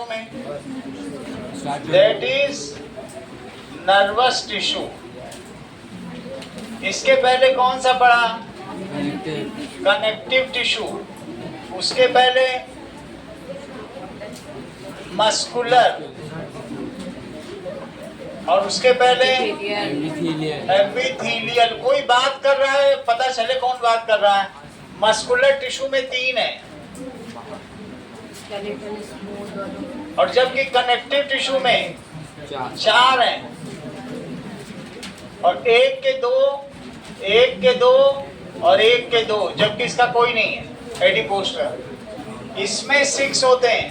में? That is nervous tissue. इसके पहले कौन सा पढ़ा? Connective tissue. उसके पहले मस्कुलर, और उसके पहले एपिथेलियल। कोई बात कर रहा है, पता चले कौन बात कर रहा है। मस्कुलर टिश्यू में 3 है, और जबकि कनेक्टिव टिश्यू में 4 हैं, और 1 के 2, 1 के 2 और 1 के 2, जबकि इसका कोई नहीं है एडिपोस्टर। इसमें 6 होते हैं,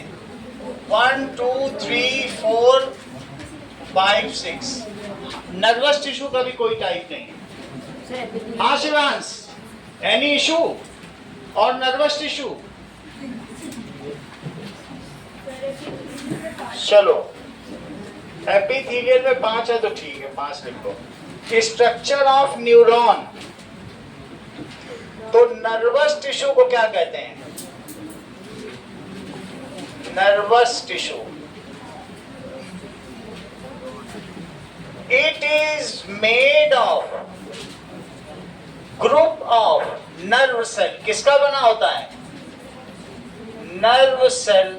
1 2 3 4 5 6। नर्वस टिश्यू का भी कोई टाइप नहीं है। हाँ शिवांश, एनी इशू? और नर्वस टिश्यू, चलो एपिथेलियल में 5 है तो ठीक है, 5 लिखो। Structure of neuron. तो नर्वस टिश्यू को क्या कहते हैं? Nervous tissue, it is made of group of nerve cell. किसका बना होता है? नर्व सेल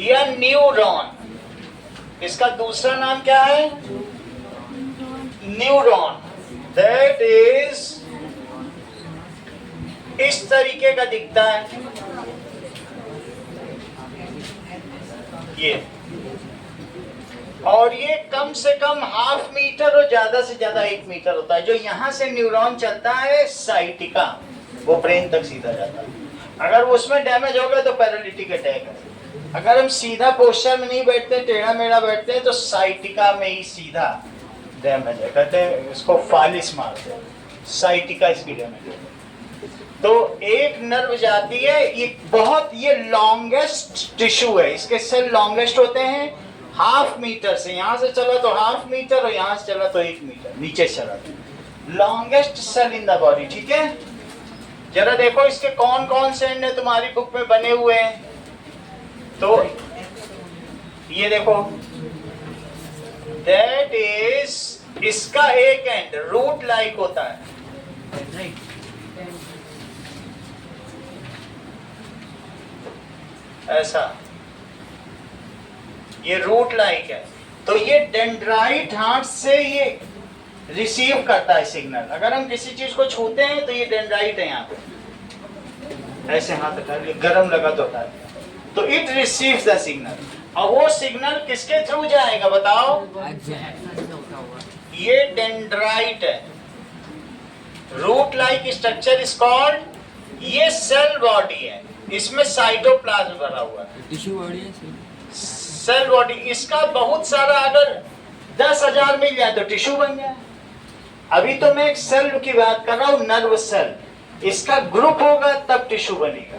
या न्यूरॉन। इसका दूसरा नाम क्या है? न्यूरॉन। दैट इज इस तरीके का दिखता है ये, और ये कम से कम 1/2 मीटर और ज्यादा से ज्यादा 1 मीटर होता है। जो यहां से न्यूरॉन चलता है साइटिका, वो ब्रेन तक सीधा जाता है। अगर उसमें डैमेज हो गया तो पैरालिटिक अटैक है। अगर हम सीधा पोस्चर में नहीं बैठते, टेढ़ा मेढ़ा बैठते हैं, तो साइटिका में ही सीधा डैमेज है। कहते हैं इसको फालिस मारते हैं, साइटिका इसकी डैमेज है। तो एक नर्व जाती है, ये लॉन्गेस्ट टिश्यू है। इसके सेल लॉन्गेस्ट होते हैं, 1/2 मीटर से, यहां से चला तो 1/2 मीटर और यहां से चला तो 1 मीटर नीचे चला तो longest cell in the body. ठीक है, जरा देखो इसके कौन कौन से एंड है तुम्हारी बुक में बने हुए हैं। तो ये देखो, दैट इज, इसका एक एंड रूट लाइक होता है, ऐसा, ये रूट लाइक है। तो ये डेंड्राइट हार्ट से ये रिसीव करता है सिग्नल। अगर हम किसी चीज को छूते हैं तो ये डेंड्राइट है, यहाँ पे ऐसे हाथ उठा लिया, गरम लगा तो उठा लिया, तो इट रिसीव्स द सिग्नल। और वो सिग्नल किसके थ्रू जाएगा बताओ? ये डेंड्राइट है। Root like structure is called, ये सेल बॉडी है, इसमें साइटोप्लाज्म भरा हुआ है, टिश्यू बॉडी है, सेल बॉडी। इसका बहुत सारा, अगर 10,000 मिल जाए तो टिश्यू बन जाए। अभी तो मैं एक सेल की बात कर रहा हूं, नर्व सेल। इसका ग्रुप होगा तब टिश्यू बनेगा।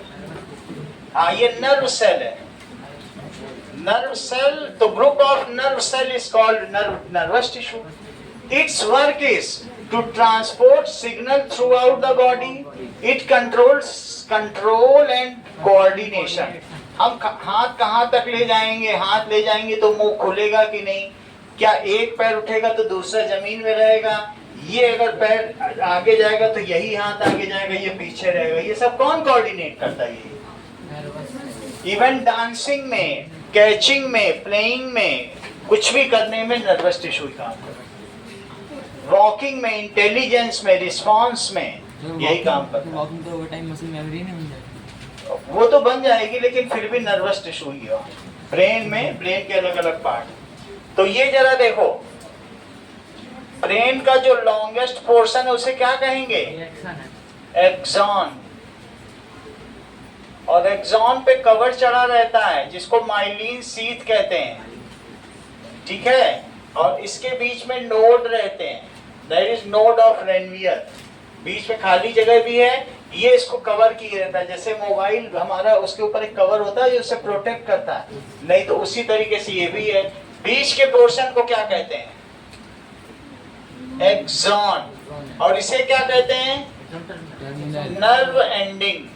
हाँ, ये नर्व सेल है, नर्व सेल। तो group of nerve cell is called nervous tissue. Its work is to transport signal throughout the body. It controls control and coordination. हम हाथ कहाँ तक ले जाएंगे, हाथ ले जाएंगे तो मुंह खुलेगा कि नहीं, क्या एक पैर उठेगा तो दूसरा जमीन में रहेगा, ये अगर पैर आगे जाएगा तो यही हाथ आगे जाएगा, ये पीछे रहेगा, ये सब कौन कोऑर्डिनेट करता है? इवन डांसिंग में, कैचिंग में, प्लेइंग में, कुछ भी करने में नर्वस टिश्यू काम करता है। वॉकिंग में, इंटेलिजेंस में, रिस्पॉन्स में, यही काम करता है। वॉकिंग तो ओवर टाइम मसल मेमोरी नहीं बन जाती, वो तो बन जाएगी, लेकिन फिर भी नर्वस टिश्यू ही है ब्रेन में, ब्रेन के अलग अलग पार्ट। तो ये जरा देखो, ब्रेन का जो लॉन्गेस्ट पोर्शन है उसे क्या कहेंगे? एक्सॉन। और एक्सॉन पे कवर चढ़ा रहता है जिसको माइलिन शीथ कहते हैं। ठीक है, और इसके बीच में नोड रहते हैं, that is node of Ranvier. बीच में खाली जगह भी है, ये इसको कवर किए रहता है। जैसे मोबाइल हमारा, उसके ऊपर एक कवर होता है जो उसे प्रोटेक्ट करता है, नहीं तो उसी तरीके से ये भी है। बीच के पोर्शन को क्या कहते हैं? एक्सॉन। और इसे क्या कहते हैं? Nerve ending.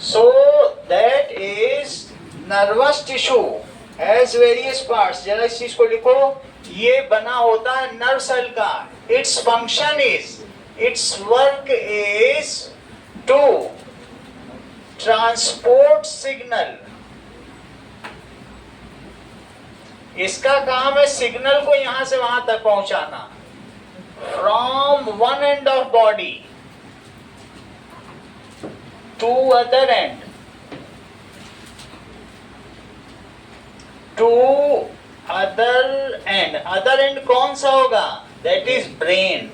So that is nervous tissue has various parts, जरा इस चीज को लिखो, ये बना होता है नर्व सेल का। Its function is, its work is to transport signal. इसका काम है सिग्नल को यहां से वहां तक पहुंचाना, from one end of body to other end, to other end. Other end कौन सा होगा? That is brain.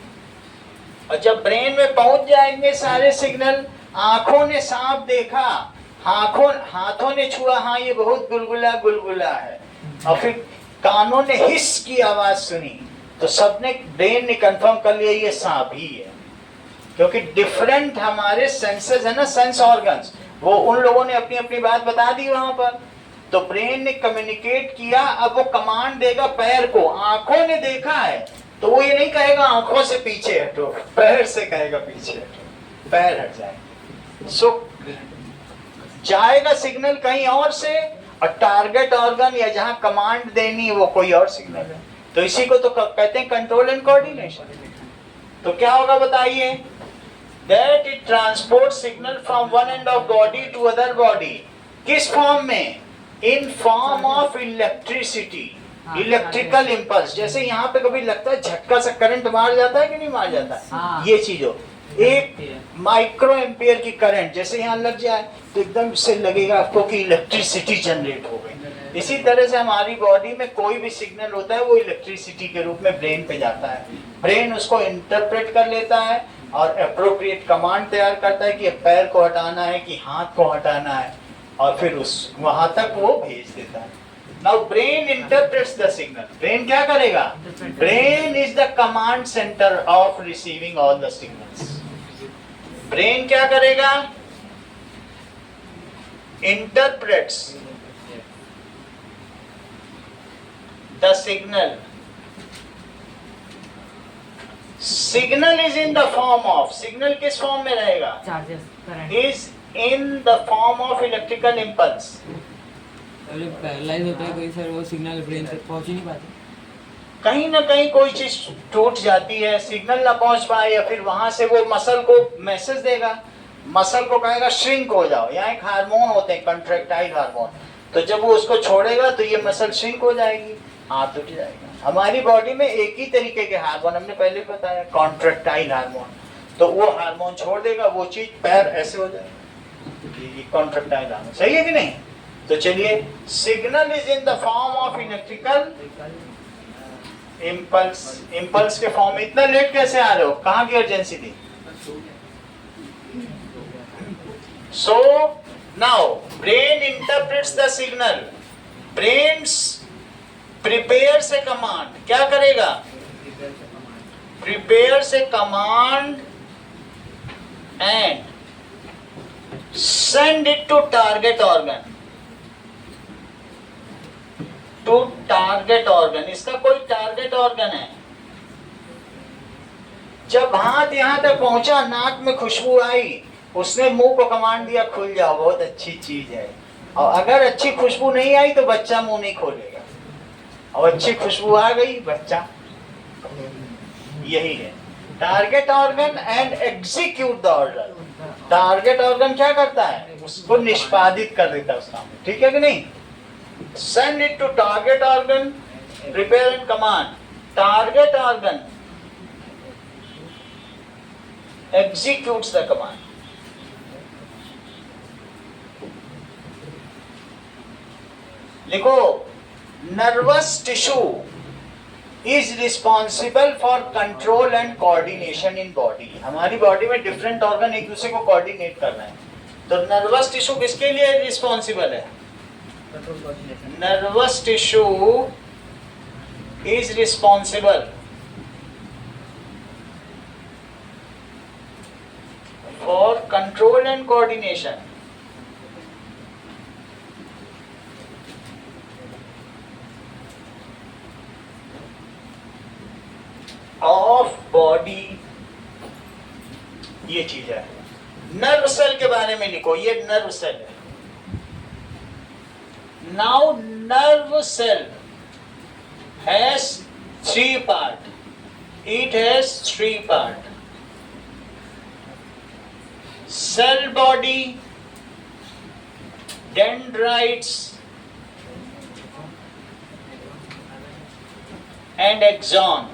और जब ब्रेन में पहुंच जाएंगे सारे सिग्नल, आंखों ने सांप देखा, हाथों ने छुआ, हाँ ये बहुत गुलगुला गुलगुला है, और फिर कानों ने हिस की आवाज सुनी, तो सबने, ब्रेन ने कंफर्म कर लिया ये सांप ही है। क्योंकि डिफरेंट हमारे सेंसेस है ना, सेंस ऑर्गन्स, वो उन लोगों ने अपनी अपनी बात बता दी वहां पर, तो ब्रेन ने कम्युनिकेट किया। अब वो कमांड देगा पैर को, आंखों ने देखा है तो वो ये नहीं कहेगा आंखों से पीछे हटो, पैर से कहेगा पीछे हटो, पैर हट जाएंगे। सो जाएगा सिग्नल कहीं और से, और टारगेट ऑर्गन या जहां कमांड देनी है वो कोई और सिग्नल है। तो इसी को तो कहते हैं कंट्रोल एंड कोऑर्डिनेशन। तो क्या होगा बताइए? That it transport signal from one end of body to other body. किस फॉर्म में? In form of electricity, electrical impulse. जैसे यहाँ पे कभी लगता है झटका सा करंट मार जाता है कि नहीं मार जाता है, ये चीज हो, एक माइक्रो एम्पियर की करंट जैसे यहाँ लग जाए तो एकदम से लगेगा आपको कि इलेक्ट्रिसिटी जनरेट हो गई। इसी तरह से हमारी बॉडी में कोई भी सिग्नल होता है वो इलेक्ट्रिसिटी के रूप में ब्रेन पे जाता है। ब्रेन उसको इंटरप्रेट कर लेता है और अप्रोप्रिएट कमांड तैयार करता है कि पैर को हटाना है कि हाथ को हटाना है, और फिर उस वहां तक वो भेज देता है। Now brain interprets the signal. Brain क्या करेगा? Brain is the command centre of receiving all the signals. Brain क्या करेगा? Interprets the signal. Signal is in the form of, signal किस फॉर्म में रहेगा? Charges, current. Is in the form of electrical impulse. Paralyse होता है कोई sir, वो signal brain तक पहुंच ही नहीं पाते, कहीं ना कहीं कोई चीज टूट जाती है, सिग्नल ना पहुंच पाए, या फिर वहां से वो मसल को मैसेज देगा, मसल को कहेगा श्रिंक हो जाओ। यहाँ एक हार्मोन होते हैं कंट्रैक्टाइल हार्मोन, तो जब वो उसको छोड़ेगा तो ये मसल श्रिंक हो जाएगी, हाथ टूट जाएगा। हमारी बॉडी में एक ही तरीके के हार्मोन, हमने पहले बताया, कॉन्ट्रैक्टाइल हार्मोन, तो वो हार्मोन छोड़ देगा, वो चीज पैर ऐसे हो जाएगा, कॉन्ट्रैक्टाइल हार्मोन। सही है कि नहीं? तो चलिए, signal is in the form of electrical impulse. Impulse के फॉर्म में इतना लेट कैसे आ रहे हो? कहाँ की अर्जेंसी थी? So now brain interprets the signal. Brain prepare से कमांड, क्या करेगा? प्रिपेयर से command and send it to target organ, to target organ। इसका कोई टारगेट ऑर्गन है। जब हाथ यहां तक पहुंचा, नाक में खुशबू आई, उसने मुंह को कमांड दिया खुल जाओ, बहुत अच्छी चीज है। और अगर अच्छी खुशबू नहीं आई तो बच्चा मुंह नहीं खोलेगा, और अच्छी खुशबू आ गई, बच्चा। यही है target organ and execute the order. Target organ क्या करता है? उसको निष्पादित कर देता है उस काम में, ठीक है कि नहीं? Send it to target organ, prepare and command. Target organ executes the command. लिखो, nervous tissue is responsible for control and coordination in body। हमारी बॉडी में डिफरेंट ऑर्गन एक दूसरे को कोऑर्डिनेट कर रहे हैं, तो नर्वस टिश्यू किसके लिए रिस्पॉन्सिबल है? Nervous tissue is responsible for control and coordination of body. ये चीज है। नर्व सेल के बारे में लिखो, ये नर्व सेल है। Now nerve cell has three part. It has three part. Cell body, dendrites, and axon.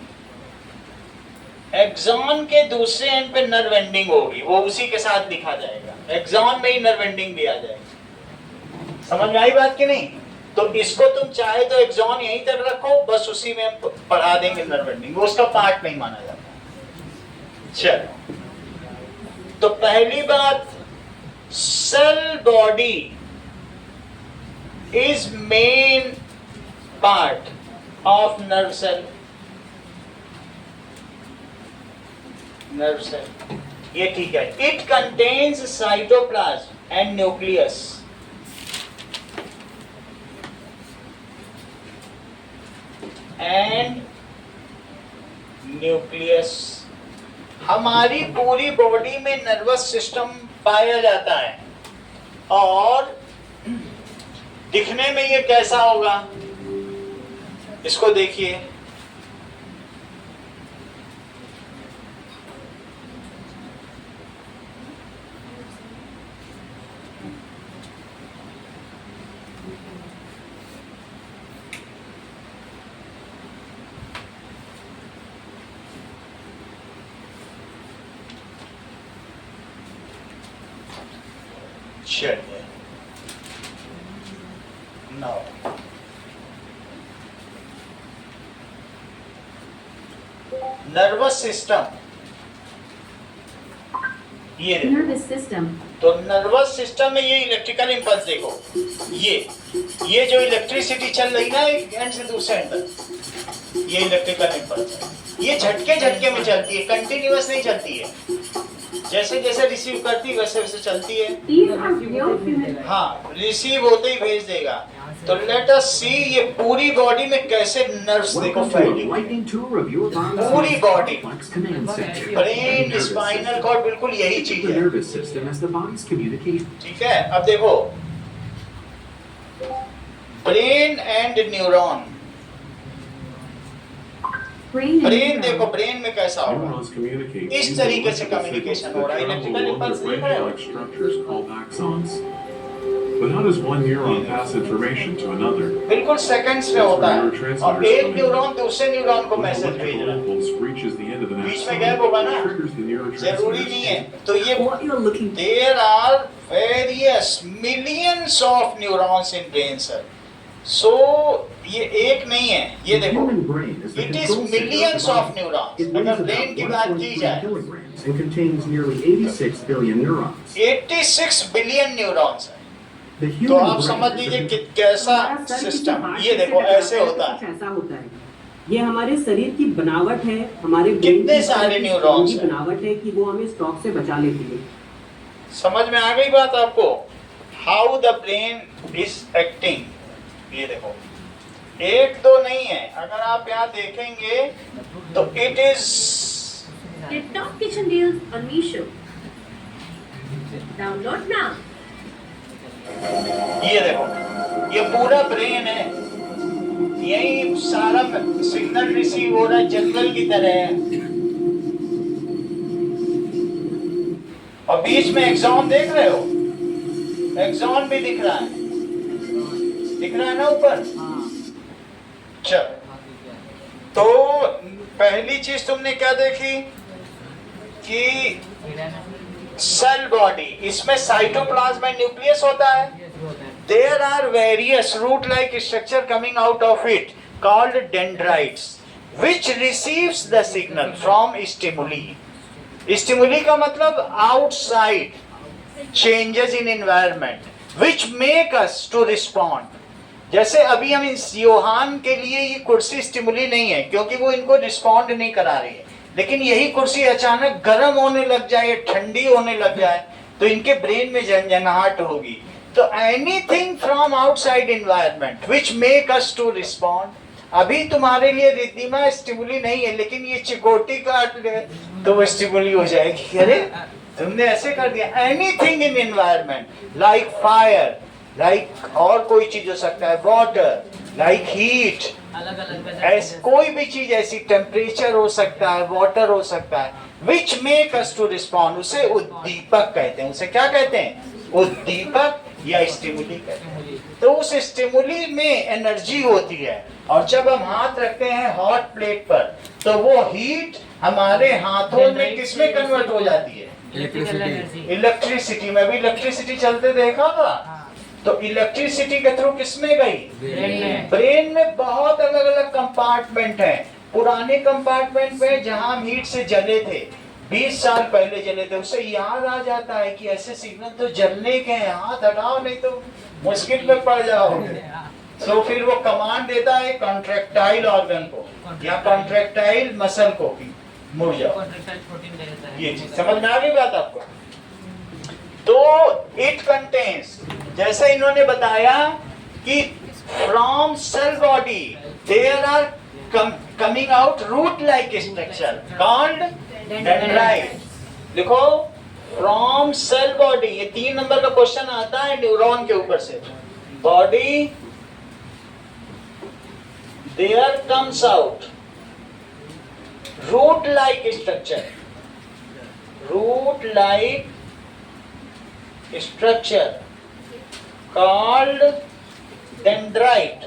Axon के दूसरे एंड पे नर्व एंडिंग होगी, वो उसी के साथ लिखा जाएगा। एक्सॉन में ही नर्व एंडिंग भी आ जाएगी। समझ में आई बात कि नहीं? तो इसको तुम चाहे तो एक्सॉन यहीं तक रखो, बस उसी में हम पढ़ा देंगे नर्व एंडिंग, वो उसका पार्ट नहीं माना जाता। चलो, तो पहली बात, cell body is main part of nerve cell. Nerve cell ये ठीक है। It contains cytoplasm and nucleus. And nucleus, हमारी पूरी बॉडी में नर्वस सिस्टम पाया जाता है। और दिखने में ये कैसा होगा, इसको देखिए। चलिए, नाउ नर्वस सिस्टम, ये नर्वस सिस्टम। तो नर्वस सिस्टम में ये इलेक्ट्रिकल इंपल्स देखो, ये जो इलेक्ट्रिसिटी चल रही ना एक एंड से दूसरे एंड तक, ये इलेक्ट्रिकल इंपल्स है। ये झटके झटके में चलती है, कंटिन्यूअस नहीं चलती है। जैसे जैसे रिसीव करती है वैसे वैसे चलती है। हाँ, रिसीव होते ही भेज देगा। तो लेट अस सी ये पूरी बॉडी में कैसे नर्व्स देखो फैली, पूरी बॉडी, ब्रेन, स्पाइनल कॉर्ड, बिल्कुल यही चीज है। ठीक है, अब देखो ब्रेन एंड न्यूरॉन। ब्रेन देखो, ब्रेन में कैसा होगा, इस तरीके से कम्युनिकेशन हो रहा है। इलेक्ट्रिकल इंपल्स देख रहे हो, But how does one neuron pass information to another? बिल्कुल सेकंड्स में होता है। और एक न्यूरॉन दूसरे न्यूरॉन को मैसेज भेज रहा है, बीच में गैप होगा ना, जरूरी नहीं है। तो ये there are various millions of neurons in brain cell. So ये एक नहीं है, ये देखो, it is millions of neurons. अगर ब्रेन की बात की जाए, and contains nearly 86 billion neurons. 86 billion neurons है। The तो human आप समझ brain is लीजिए a कि कैसा सिस्टम, ये देखो ऐसे होता है। ऐसा होता है, ये हमारे शरीर की बनावट है, हमारे कितने सारे न्यूरॉन्स की हैं। बनावट है कि वो हमें स्ट्रोक से बचा लेती है। समझ में आ गई बात आपको, how the brain is acting. ये देखो, एक दो नहीं है, अगर आप यहाँ देखेंगे तो it is The Top Kitchen Deals on Meesho. Download now. ये देखो, ये पूरा ब्रेन है, यही सारा सिग्नल रिसीव हो रहा है, जंगल की तरह है। और बीच में एक्सॉन देख रहे हो, एक्सॉन भी दिख रहा है, दिख रहा है ना ऊपर। चल, तो पहली चीज तुमने क्या देखी कि सेल बॉडी, इसमें साइटोप्लाज्म एंड न्यूक्लियस होता है। There are various root-like structure coming out of it called dendrites, which receives the signal from stimuli. Stimuli का मतलब outside changes in environment, which make us to respond. जैसे अभी हम इस योहान के लिए ये कुर्सी स्टिमुली नहीं है, क्योंकि वो इनको रिस्पॉन्ड नहीं करा रही है। लेकिन यही कुर्सी अचानक गर्म होने लग जाए, ठंडी होने लग जाए, तो इनके ब्रेन में झंझनाहट होगी। तो anything from outside environment which make us to respond. अभी तुम्हारे लिए रिद्धिमा स्टिमुली नहीं है, लेकिन ये चिकोटी काट ले तो वो स्टिमुली हो जाएगी। अरे तुमने ऐसे कर दिया। Anything in environment like fire, like और कोई चीज हो सकता है, वाटर, लाइक हीट, अलग अलग ऐसे कोई भी चीज ऐसी, टेम्परेचर हो सकता है, वाटर हो सकता है, which make us to respond, उसे उद्दीपक कहते हैं। उसे क्या कहते हैं? उद्दीपक या स्टिमुली कहते हैं। तो उस स्टिमुली में एनर्जी होती है, और जब हम हाथ रखते हैं हॉट प्लेट पर तो वो हीट हमारे हाथों में किसमें कन्वर्ट हो जाती है? इलेक्ट्रिसिटी में। भी इलेक्ट्रिसिटी चलते देखा होगा, तो इलेक्ट्रिसिटी के थ्रू किसमें गई? ब्रेन में बहुत अलग अलग कंपार्टमेंट हैं। पुराने कंपार्टमेंट में जहां हम हीट से जले थे, 20 साल पहले जले थे, उससे याद आ जाता है कि ऐसे सिग्नल तो जलने के हैं, हाथ हटाओ नहीं तो मुश्किल में पड़ जाओगे। तो फिर वो कमांड देता है कॉन्ट्रैक्टाइल ऑर्गन को या कॉन्ट्रैक्टाइल मसल को कि मुड़ जाओ। ये चीज समझ में आ गई बात आपको? तो इट कंटेन्स, जैसे इन्होंने बताया कि from cell body there are coming out root like structure called dendrite. देखो, फ्रॉम सेल बॉडी, ये 3 नंबर का क्वेश्चन आता है न्यूरॉन के ऊपर से। Body there comes out root like structure called dendrite.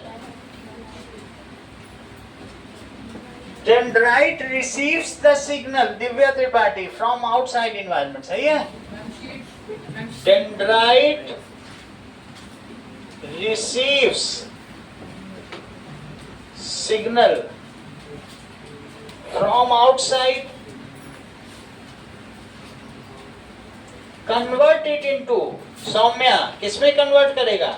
Dendrite receives the signal, Divya Tripathi, from outside environment. सही है? Dendrite receives signal from outside, convert it into, Saumya किसमें कन्वर्ट करेगा?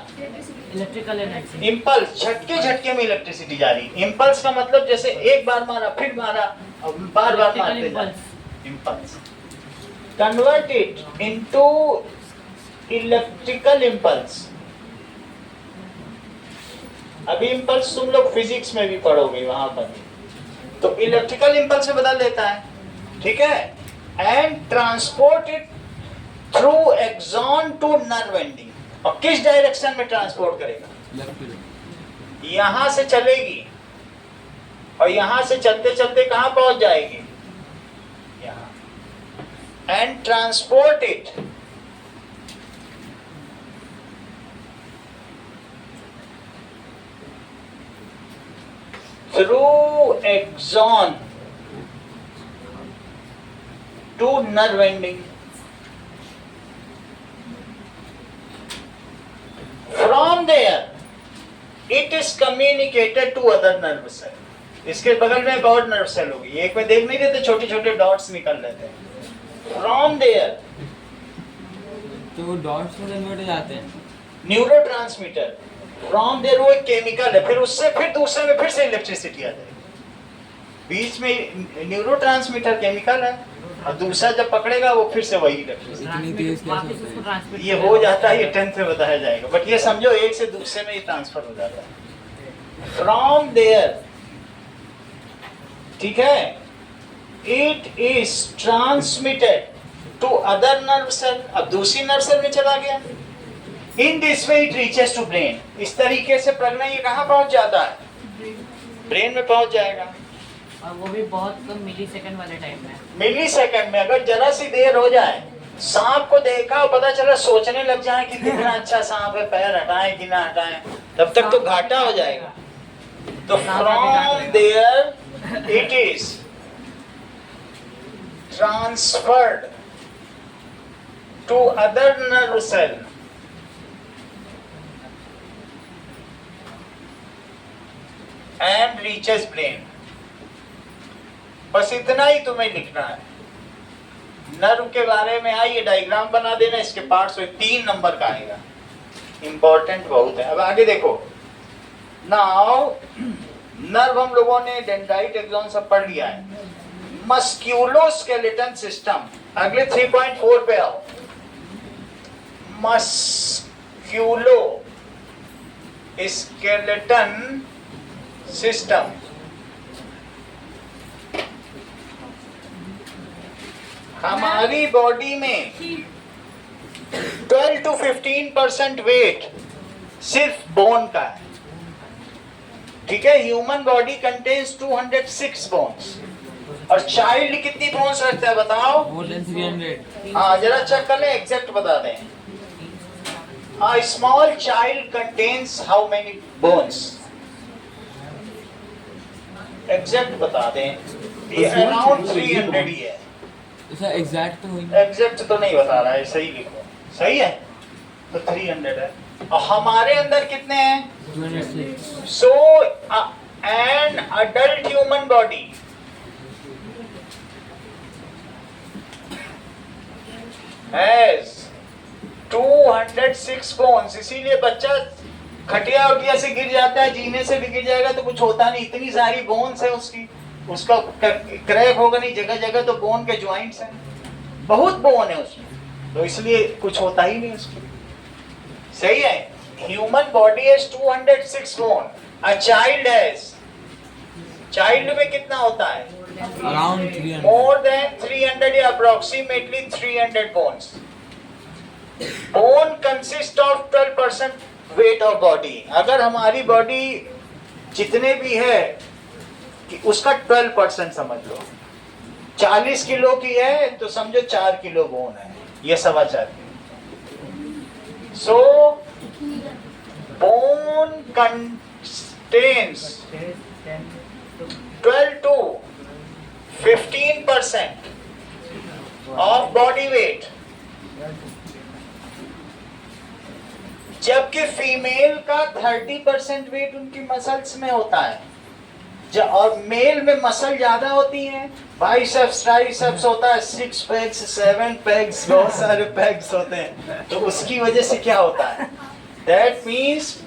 Electrical energy. इम्पल्स, झटके झटके में इलेक्ट्रिसिटी जा रही। Impulse का मतलब जैसे एक बार मारा फिर मारा और बार बार मारते जाओ। Impulse, convert it into electrical impulse. अभी इम्पल्स तुम लोग फिजिक्स में भी पढ़ोगे वहां पर, तो इलेक्ट्रिकल इम्पल्स में बदल देता है, ठीक है। And transport it through axon to nerve ending. और किस डायरेक्शन में ट्रांसपोर्ट करेगा? यहां से चलेगी और यहां से चलते चलते कहां पहुंच जाएगी? यहां। And transport it through axon to nerve ending. From there it is communicated to other nerve cell. इसके बगल में एक और नर्व सेल होगी, एक में देख नहीं देते छोटे छोटे डॉट्स निकल लेते हैं। From there तो वो डॉट्स में कन्वर्ट हो जाते हैं। न्यूरोट्रांसमीटर, फ्रॉम देयर वो एक केमिकल है, फिर उससे फिर दूसरे में फिर से इलेक्ट्रिसिटी आ जाएगी। बीच में न्यूरोट्रांसमीटर केमिकल है और दूसरा जब पकड़ेगा वो फिर से वही इलेक्ट्रिसिटी। इतनी तेज कैसे होता है? ये हो जाता है, ये 10th में बताया जाएगा, बट ये समझो एक से दूसरे में ये ट्रांसफर हो जाता है। फ्रॉम देयर, ठीक है, it is transmitted to other nerve cell. अब दूसरी नर्व सेल में चला गया। In this way it reaches to brain. इस तरीके से प्रज्ञा ये कहाँ पहुंच जाता है? ब्रेन में पहुंच जाएगा। और वो भी बहुत कम मिली सेकंड वाले टाइम में। मिली सेकंड में, अगर जरा सी देर हो जाए, सांप को देखा और पता चला सोचने लग जाए कि कितना अच्छा सांप है, पैर हटाएं कि ना हटाएं, तब तक तो घाटा हो जाएगा। तो from there it is transferred to other nerve cell and reaches brain. बस इतना ही तुम्हें लिखना है। नर्व के बारे में आइए डायग्राम बना देना, इसके पार्ट्स 3 नंबर का आएगा, इंपॉर्टेंट बहुत है। अब आगे देखो। नाउ नर्व हम लोगों ने डेंड्राइट एक्सॉन सब पढ़ लिया है। मस्क्यूलोस्केलेटन सिस्टम, अगले 3.4 पे आओ। मस्क्यूलो स्केलेटन सिस्टम, हमारी बॉडी में 12 to 15% वेट सिर्फ बोन का है, ठीक है। ह्यूमन बॉडी कंटेन्स 206 बोन्स, और चाइल्ड कितनी बोन्स रखता है बताओ? More than 300। हाँ जरा चेक कर लें, एग्जैक्ट बता दें। A small child contains how many bones? Exact बता दें। ये अराउंड 300 ही है। सर एग्जैक्ट तो हुई एग्जैक्ट तो नहीं बता रहा है, सही लिखो। सही है तो 300 है। और हमारे अंदर कितने हैं? 206। So an adult human body has 206 bones. इसीलिए बच्चा खटिया उटिया से गिर जाता है, जीने से भी गिर जाएगा तो कुछ होता नहीं, इतनी सारी बोन्स है उसकी, उसका क्रैक होगा नहीं, जगह जगह तो बोन के ज्वाइंट्स हैं, बहुत बोन है उसमें, तो इसलिए कुछ होता ही नहीं उसको। सही है। Human body has 206 bone. A child has, child में कितना होता है? अराउंड 300। मोर देन 300 या approximately 300 bones. Bone consist of 12% weight of body. अगर हमारी बॉडी जितने भी है कि उसका 12% समझ लो, 40 किलो की है तो समझो 4 किलो बोन है, ये 4.25 kilo. So bone contains 12 to 15% of body weight, जबकि फीमेल का 30% वेट उनकी मसल्स में होता है, और मेल में मसल ज्यादा होती हैं, बाइसेप्स ट्राइसेप्स होता है, 6 पैग्स 7 पैग्स, बहुत सारे पैग्स होते हैं, तो उसकी वजह से क्या होता है? दैट मीन्स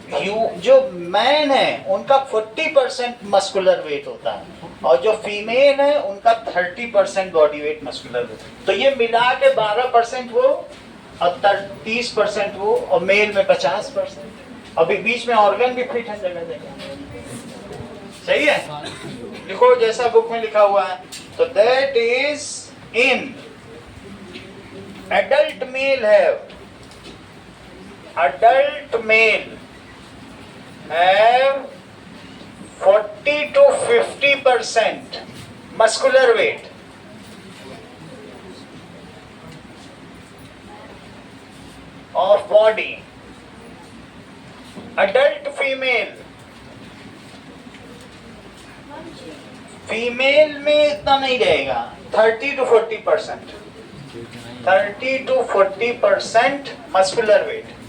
जो मैन है उनका 40% मस्कुलर वेट होता है, और जो फीमेल है उनका 30% बॉडी वेट मस्कुलर वेट। तो ये मिला के 12% वो और 30% वो, और मेल में 50%, अभी बीच में ऑर्गन भी फिट है जगह जगह। सही है, लिखो जैसा बुक में लिखा हुआ है। तो that is in adult mail have, adult male have 40 to 50% muscular weight, of body. Adult female में इतना नहीं रहेगा, 30 to 40%, 30 to 40% muscular weight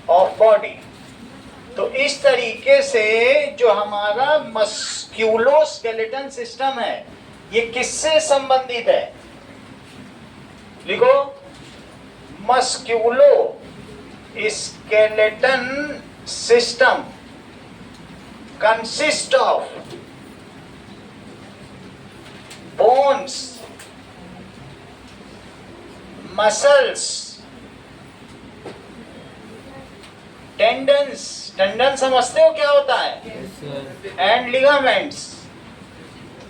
of body. तो इस तरीके से जो हमारा मस्क्यूलोस्केलेटन सिस्टम है, ये किससे संबंधित है? लिखो, musculo skeleton system consist of bones, muscles, tendons, tendon समझते हो क्या होता है? And ligaments.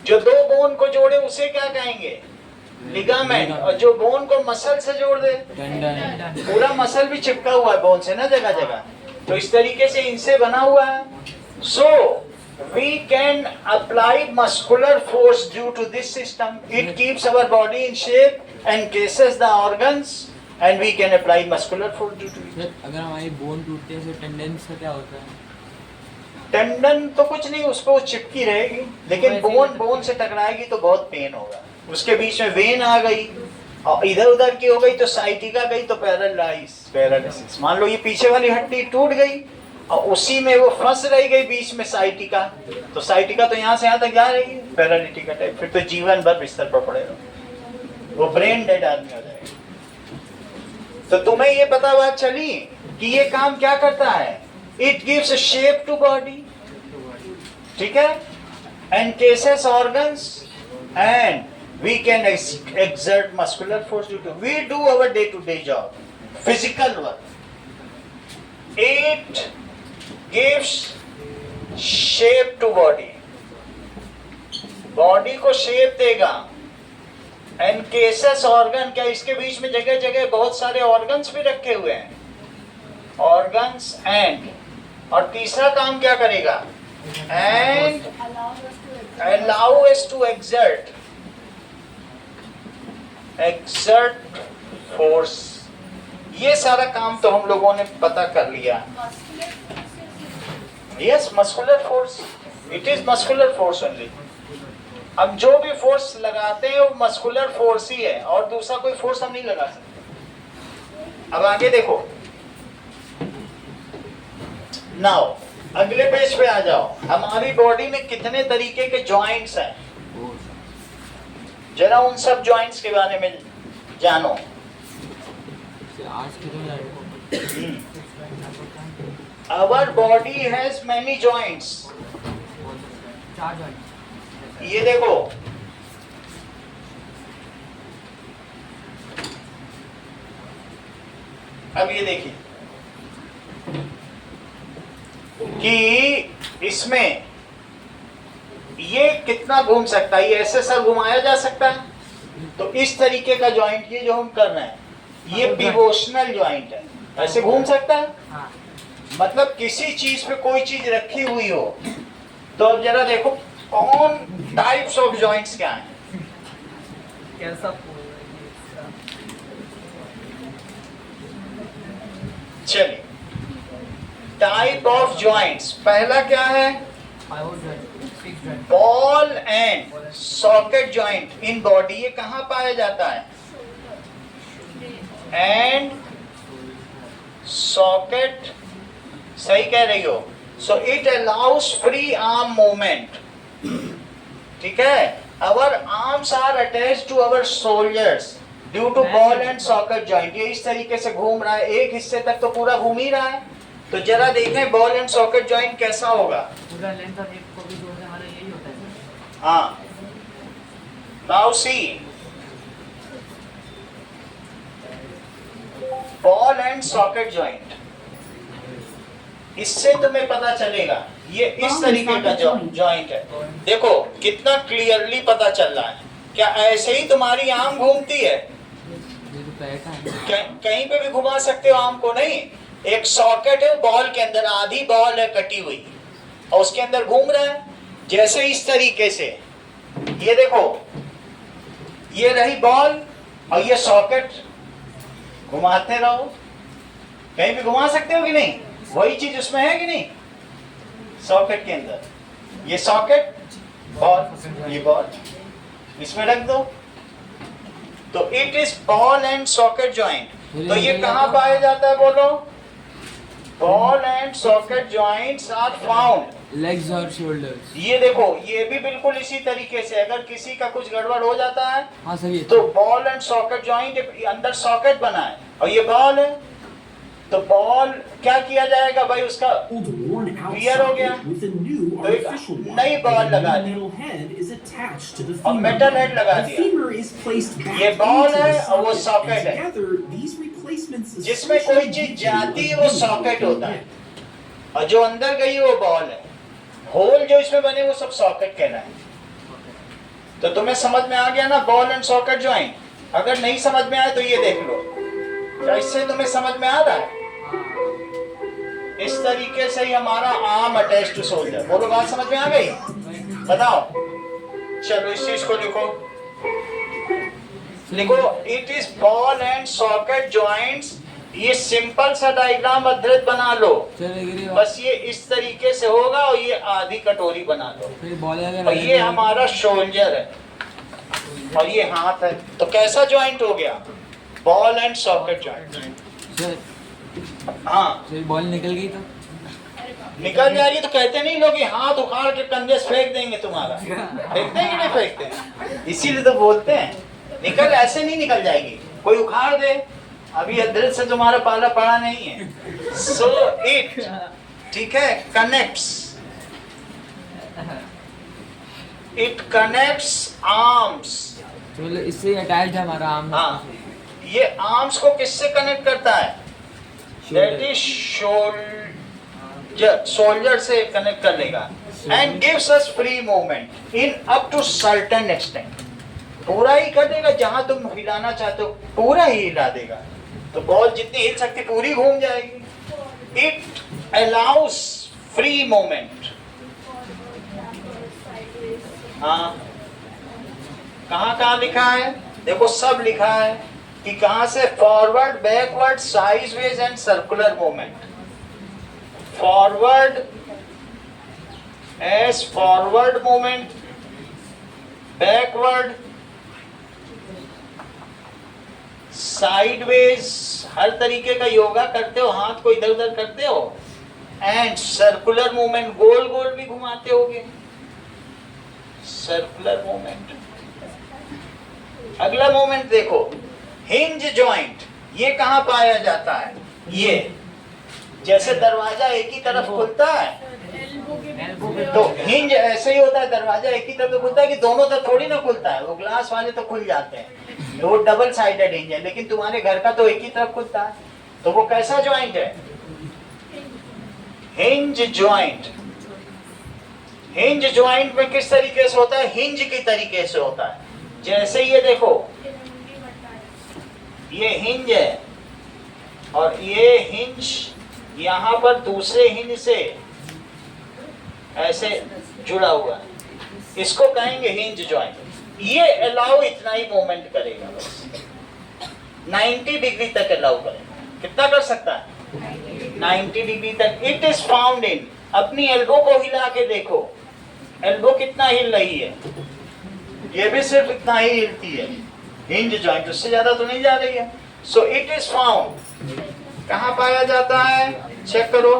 जो दो बोन को जोड़े उसे क्या कहेंगे? लिगामेंट। और जो बोन को मसल से जोड़ दे, टेंडन। पूरा मसल भी चिपका हुआ है बोन से ना जगह जगह, तो इस तरीके से इनसे बना हुआ है। So we can apply muscular force due to this system. It keeps our body in shape and cases the organs, and we can apply muscular force due to it. Sir अगर हमारी बोन टूटती है तो tendencies का क्या होता है? Tendon तो कुछ नहीं, उस पर वो चिपकी रहेगी, लेकिन बोन से टकराएगी तो बहुत पेन होगा। उसके बीच में वेन आ गई और इधर उधर की हो गई तो साइटिका गई तो पैरालिसिस। मान लो ये पीछे वाली हड्डी टूट गई और उसी में वो फंस रह गई बीच में साइटिका, तो साइटिका तो यहाँ से यहाँ तक जा रही है, पैरालिटिक अटैक, फिर तो जीवन भर बिस्तर पर पड़ेगा, वो ब्रेन डेड आदमी हो जाएगा। तो तुम्हें ये पता बात चली कि ये काम क्या करता है? It gives a shape to body, ठीक है, and cases organs, and we can exert muscular force due to we do our day to day job, physical work. It gives shape to body, body को shape देगा, एनकेसस organ, क्या इसके बीच में जगह जगह बहुत सारे ऑर्गन्स भी रखे हुए हैं, ऑर्गन्स एंड, और तीसरा काम क्या करेगा, and allow us to exert force। ये सारा काम तो हम लोगों ने पता कर लिया। Yes, muscular force, it is muscular force only. हम जो भी फोर्स लगाते हैं वो मस्कुलर फोर्स ही है, और दूसरा कोई फोर्स हम नहीं लगा सकते। अब आगे देखो, नाउ अगले पेज पे आ जाओ। हमारी बॉडी में कितने तरीके के जॉइंट्स हैं, जरा उन सब जॉइंट्स के बारे में जानो। आज के our body has many joints. 4 joint. ये देखो, अब ये देखिए कि इसमें ये कितना घूम सकता है, ये ऐसे सर घुमाया जा सकता है। तो इस तरीके का जॉइंट ये जो हम कर रहे हैं, ये पिवोशनल जॉइंट है, ऐसे घूम सकता है। हाँ। मतलब किसी चीज पे कोई चीज रखी हुई हो। तो अब जरा देखो कौन टाइप्स ऑफ जॉइंट्स क्या हैं। कैसा चलिए, टाइप ऑफ जॉइंट्स, पहला क्या है, ball and socket joint in body. ये कहाँ पाया जाता है, एंड सॉकेट, सही कह रही हो। So it allows free arm movement, ठीक है। Our arms are attached to our shoulders due to ball and socket joint. ये इस तरीके से घूम रहा है, एक हिस्से तक तो पूरा घूम ही रहा है। तो जरा देखें बॉल एंड सॉकेट जॉइंट कैसा होगा। पूरा लेंथ और एक को भी जोड़ने वाला यही होता है। हाँ, now see, ball and socket joint, इससे तुम्हें पता चलेगा ये इस तरीके का जॉइंट है। देखो कितना क्लियरली पता चल रहा है। क्या ऐसे ही तुम्हारी आर्म घूमती है? कहीं पे भी घुमा सकते हो आर्म को, नहीं। एक सॉकेट है बॉल के अंदर, आधी बॉल है कटी हुई, और उसके अंदर घूम रहा है जैसे इस तरीके से। ये देखो, ये रही बॉल और ये सॉकेट, घुमाते रहो। कहीं भी घुमा सकते हो कि नहीं? वही चीज उसमें है कि नहीं, सॉकेट के अंदर। ये सॉकेट, बॉल, ये बॉल, इसमें रख दो। तो it is ball and socket joint. तो ये कहाँ पाया जाता है बोलो? Ball and socket joints are found legs और शोल्डर्स। ये देखो, ये भी बिल्कुल इसी तरीके से, अगर किसी का कुछ गड़बड़ हो जाता है, हाँ सही है। तो बॉल एंड सॉकेट जॉइंट, अंदर सॉकेट बना है और ये बॉल है। तो बॉल क्या किया जाएगा भाई, उसका वियर हो गया, तो एक नई बॉल लगा दी और मेटल हेड लगा दिया। ये बॉल है और वो सॉकेट है। जिसमें कोई चीज जाती है वो सॉकेट होता है, और जो अंदर गई वो बॉल है। होल जो इसमें बने वो सब सॉकेट कहलाए। तो तुम्हें समझ में आ गया ना बॉल एंड सॉकेट जॉइंट? अगर नहीं समझ में आए तो ये देख लो, क्या इससे तुम्हें समझ में आ रहा है? इस तरीके से ही हमारा आर्म अटैच टू शोल्डर। बोलो, बात समझ में आ गई? बताओ, चलो इस चीज को लिखो। लिखो, it is ball and socket joints. ये सिंपल सा डायग्राम अधृत बना लो, बस ये इस तरीके से होगा, और ये आधी कटोरी बना लो, और ये हमारा शोल्डर है और ये हाथ है। तो कैसा जॉइंट हो गया? Ball and socket joint. हाँ, बॉल निकल गई तो निकल जाएगी तो कहते नहीं लोग कि हाथ उखाड़ के कंधे से फेंक देंगे तुम्हारा। फेंकते हैं कि नहीं फेंकते? इसीलिए तो बोलते हैं निकल, ऐसे नहीं निकल जाएगी, कोई उखाड़ दे। अभी अदृत से तुम्हारा पाला पड़ा नहीं है। सो इट, ठीक है, कनेक्ट्स, इट कनेक्ट्स आर्म्स। इससे अटैच्ड है हमारा आर्म। हाँ, ये आर्म्स को किससे कनेक्ट करता है? दैट इज शोल्डर से कनेक्ट कर लेगा, and gives us free movement in up to certain extent. पूरा ही कर देगा, जहां तुम हिलाना चाहते हो पूरा ही हिला देगा। तो बॉल जितनी हिल सकती पूरी घूम जाएगी। It allows free movement. हाँ, कहाँ कहाँ लिखा है? देखो सब लिखा है कि कहाँ से, forward, backward, sideways and circular movement. Forward as forward movement, backward, sideways, हर तरीके का योगा करते हो, हाथ को इधर उधर करते हो, एंड सर्कुलर मूवमेंट, गोल गोल भी घुमाते होगे, सर्कुलर मूवमेंट। अगला मूवमेंट देखो, हिंज जॉइंट। ये कहां पाया जाता है? ये जैसे दरवाजा एक ही तरफ खुलता है, तो हिंज ऐसे ही होता है, दरवाजा एक ही तरफ खुलता है कि दोनों तरफ थोड़ी ना खुलता है। वो ग्लास वाले तो खुल जाते हैं, वो डबल साइडेड हिंज है, लेकिन तुम्हारे घर का तो एक ही तरफ खुलता है। तो वो कैसा जॉइंट है? Hinge joint. हिंज जॉइंट में किस तरीके से होता है? हिंज की तरीके से होता है। जैसे ये देखो, ये हिंज है और ये हिंज यहां पर दूसरे हिंज से ऐसे जुड़ा हुआ है, इसको कहेंगे हिंज जॉइंट। ये अलाउ इतना ही मूवमेंट करेगा, बस 90 डिग्री तक अलाउ करेगा। कितना कर सकता है? 90 डिग्री तक। इट इज फाउंड इन, अपनी एल्बो को हिला के देखो, एल्बो कितना हिल रही है, ये भी सिर्फ इतना ही हिलती है हिंज जॉइंट, उससे ज्यादा तो नहीं जा रही है। सो इट इज फाउंड, कहां पाया जाता है? चेक करो,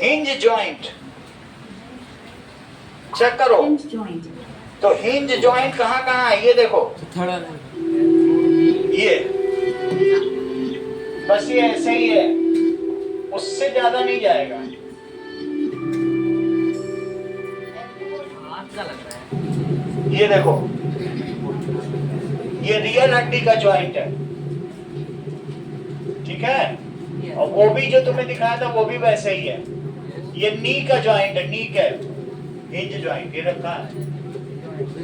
हिंज जॉइंट, चेक करो। Hinge joint. तो हिंज जॉइंट कहां कहां है? ये देखो, थोड़ा ये बस ये ऐसे ही है, उससे ज्यादा नहीं जाएगा। ये देखो, ये रियल हड्डी का जॉइंट है, ठीक है। और वो भी जो तुम्हें दिखाया था वो भी वैसे ही है। ये नी का जॉइंट है, नी का हिंज जॉइंट, ये रखा है,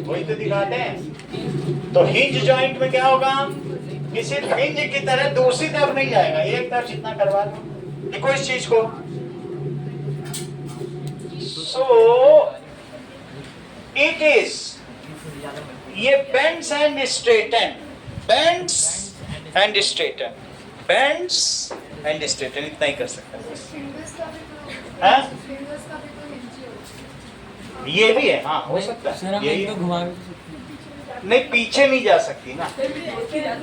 वही तो दिखाते हैं। तो हिंज जॉइंट में क्या होगा कि सिर्फ हिंज की तरह दूसरी तरफ नहीं जाएगा, एक तरफ जितना करवा दो। देखो इस चीज को, सो इट इज, ये bends and straighten, bends and straighten, bends and straighten, इतना ही कर सकते हैं। ये भी है, हाँ हो सकता सर है, हम यही एक है। तो घुमा नहीं पीछे नहीं जा सकती ना,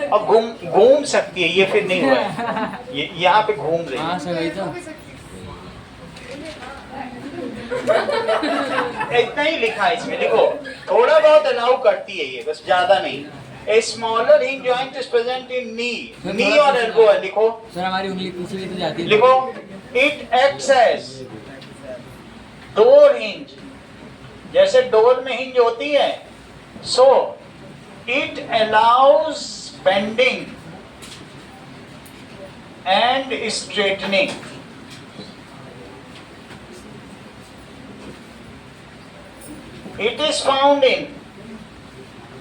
अब घूम सकती है, ये फिर नहीं हुआ है, ये यहाँ पे घूम रही हाँ है। सर वही तो। इतना ही लिखा है इसमें, देखो थोड़ा बहुत अलाउ करती है ये, बस ज्यादा नहीं। A smaller hinge joint is present in knee, knee और elbow है, लिखो सर हमारी उंगली पीछे भी तो जाती है। लिखो, it acts as door hinge, जैसे डोर में हिंज होती है, so it allows bending and straightening. It is found in,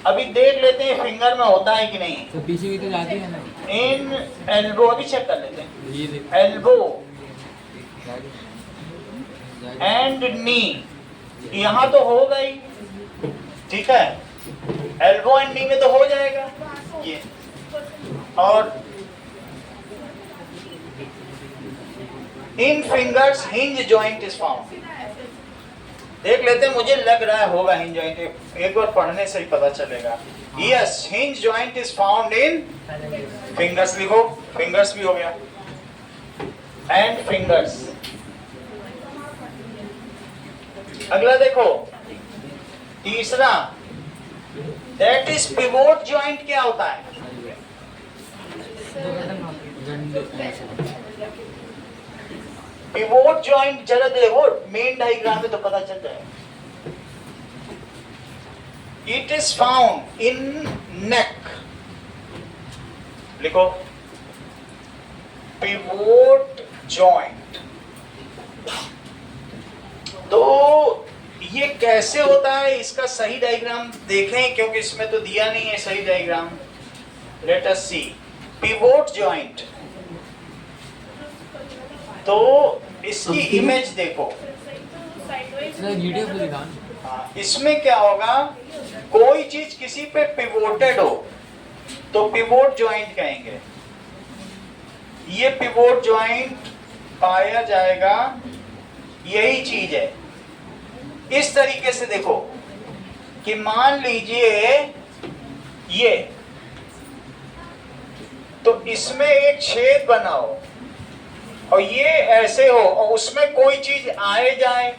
अभी देख लेते हैं फिंगर में होता है कि नहीं। तो पीछे भी तो जाती है ना। इन एल्बो, अभी चेक कर लेते हैं, ये देखो। एल्बो एंड नी, यहाँ तो होगा ही, ठीक है, एल्बो एंड नी में तो हो जाएगा ये। और in fingers hinge joint is found. देख लेते हैं, मुझे लग रहा है होगा हिंज जॉइंट, एक बार पढ़ने से ही पता चलेगा। Yes, hinge joint is found in fingers, लिखो फिंगर्स भी हो गया, एंड फिंगर्स। अगला देखो, तीसरा, दैट इज पिवोट जॉइंट। क्या होता है? पिवोट जॉइंट जरा देखो मेन डायग्राम में तो पता चल जाएगा। इट इज फाउंड इन नेक, लिखो पिवोट जॉइंट। तो ये कैसे होता है, इसका सही डायग्राम देखें, क्योंकि इसमें तो दिया नहीं है सही डायग्राम। लेट अस सी पिवोट जॉइंट। तो इसकी इमेज देखो, सर वीडियो पे दिखाओ ना। हाँ, इसमें क्या होगा, कोई चीज किसी पे पिवोटेड हो तो पिवोट जॉइंट कहेंगे। ये पिवोट जॉइंट पाया जाएगा, यही चीज है। इस तरीके से देखो कि मान लीजिए ये, तो इसमें एक छेद बना हो और ये ऐसे हो और उसमें कोई चीज आए जाए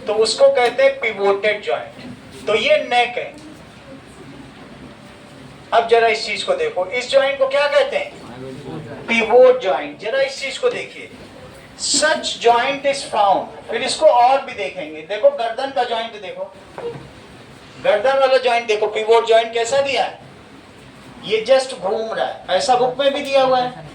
तो उसको कहते हैं पिवोटेड जॉइंट। तो ये नेक है। अब जरा इस चीज को देखो, इस जॉइंट को क्या कहते हैं, पिवोट जॉइंट। जरा इस चीज को देखिए, सच जॉइंट इज फाउंड। फिर इसको और भी देखेंगे, देखो गर्दन का जॉइंट देखो, गर्दन वाला जॉइंट देखो, पिवोट जॉइंट कैसा दिया है, ये जस्ट घूम रहा है, ऐसा बुक में भी दिया हुआ है।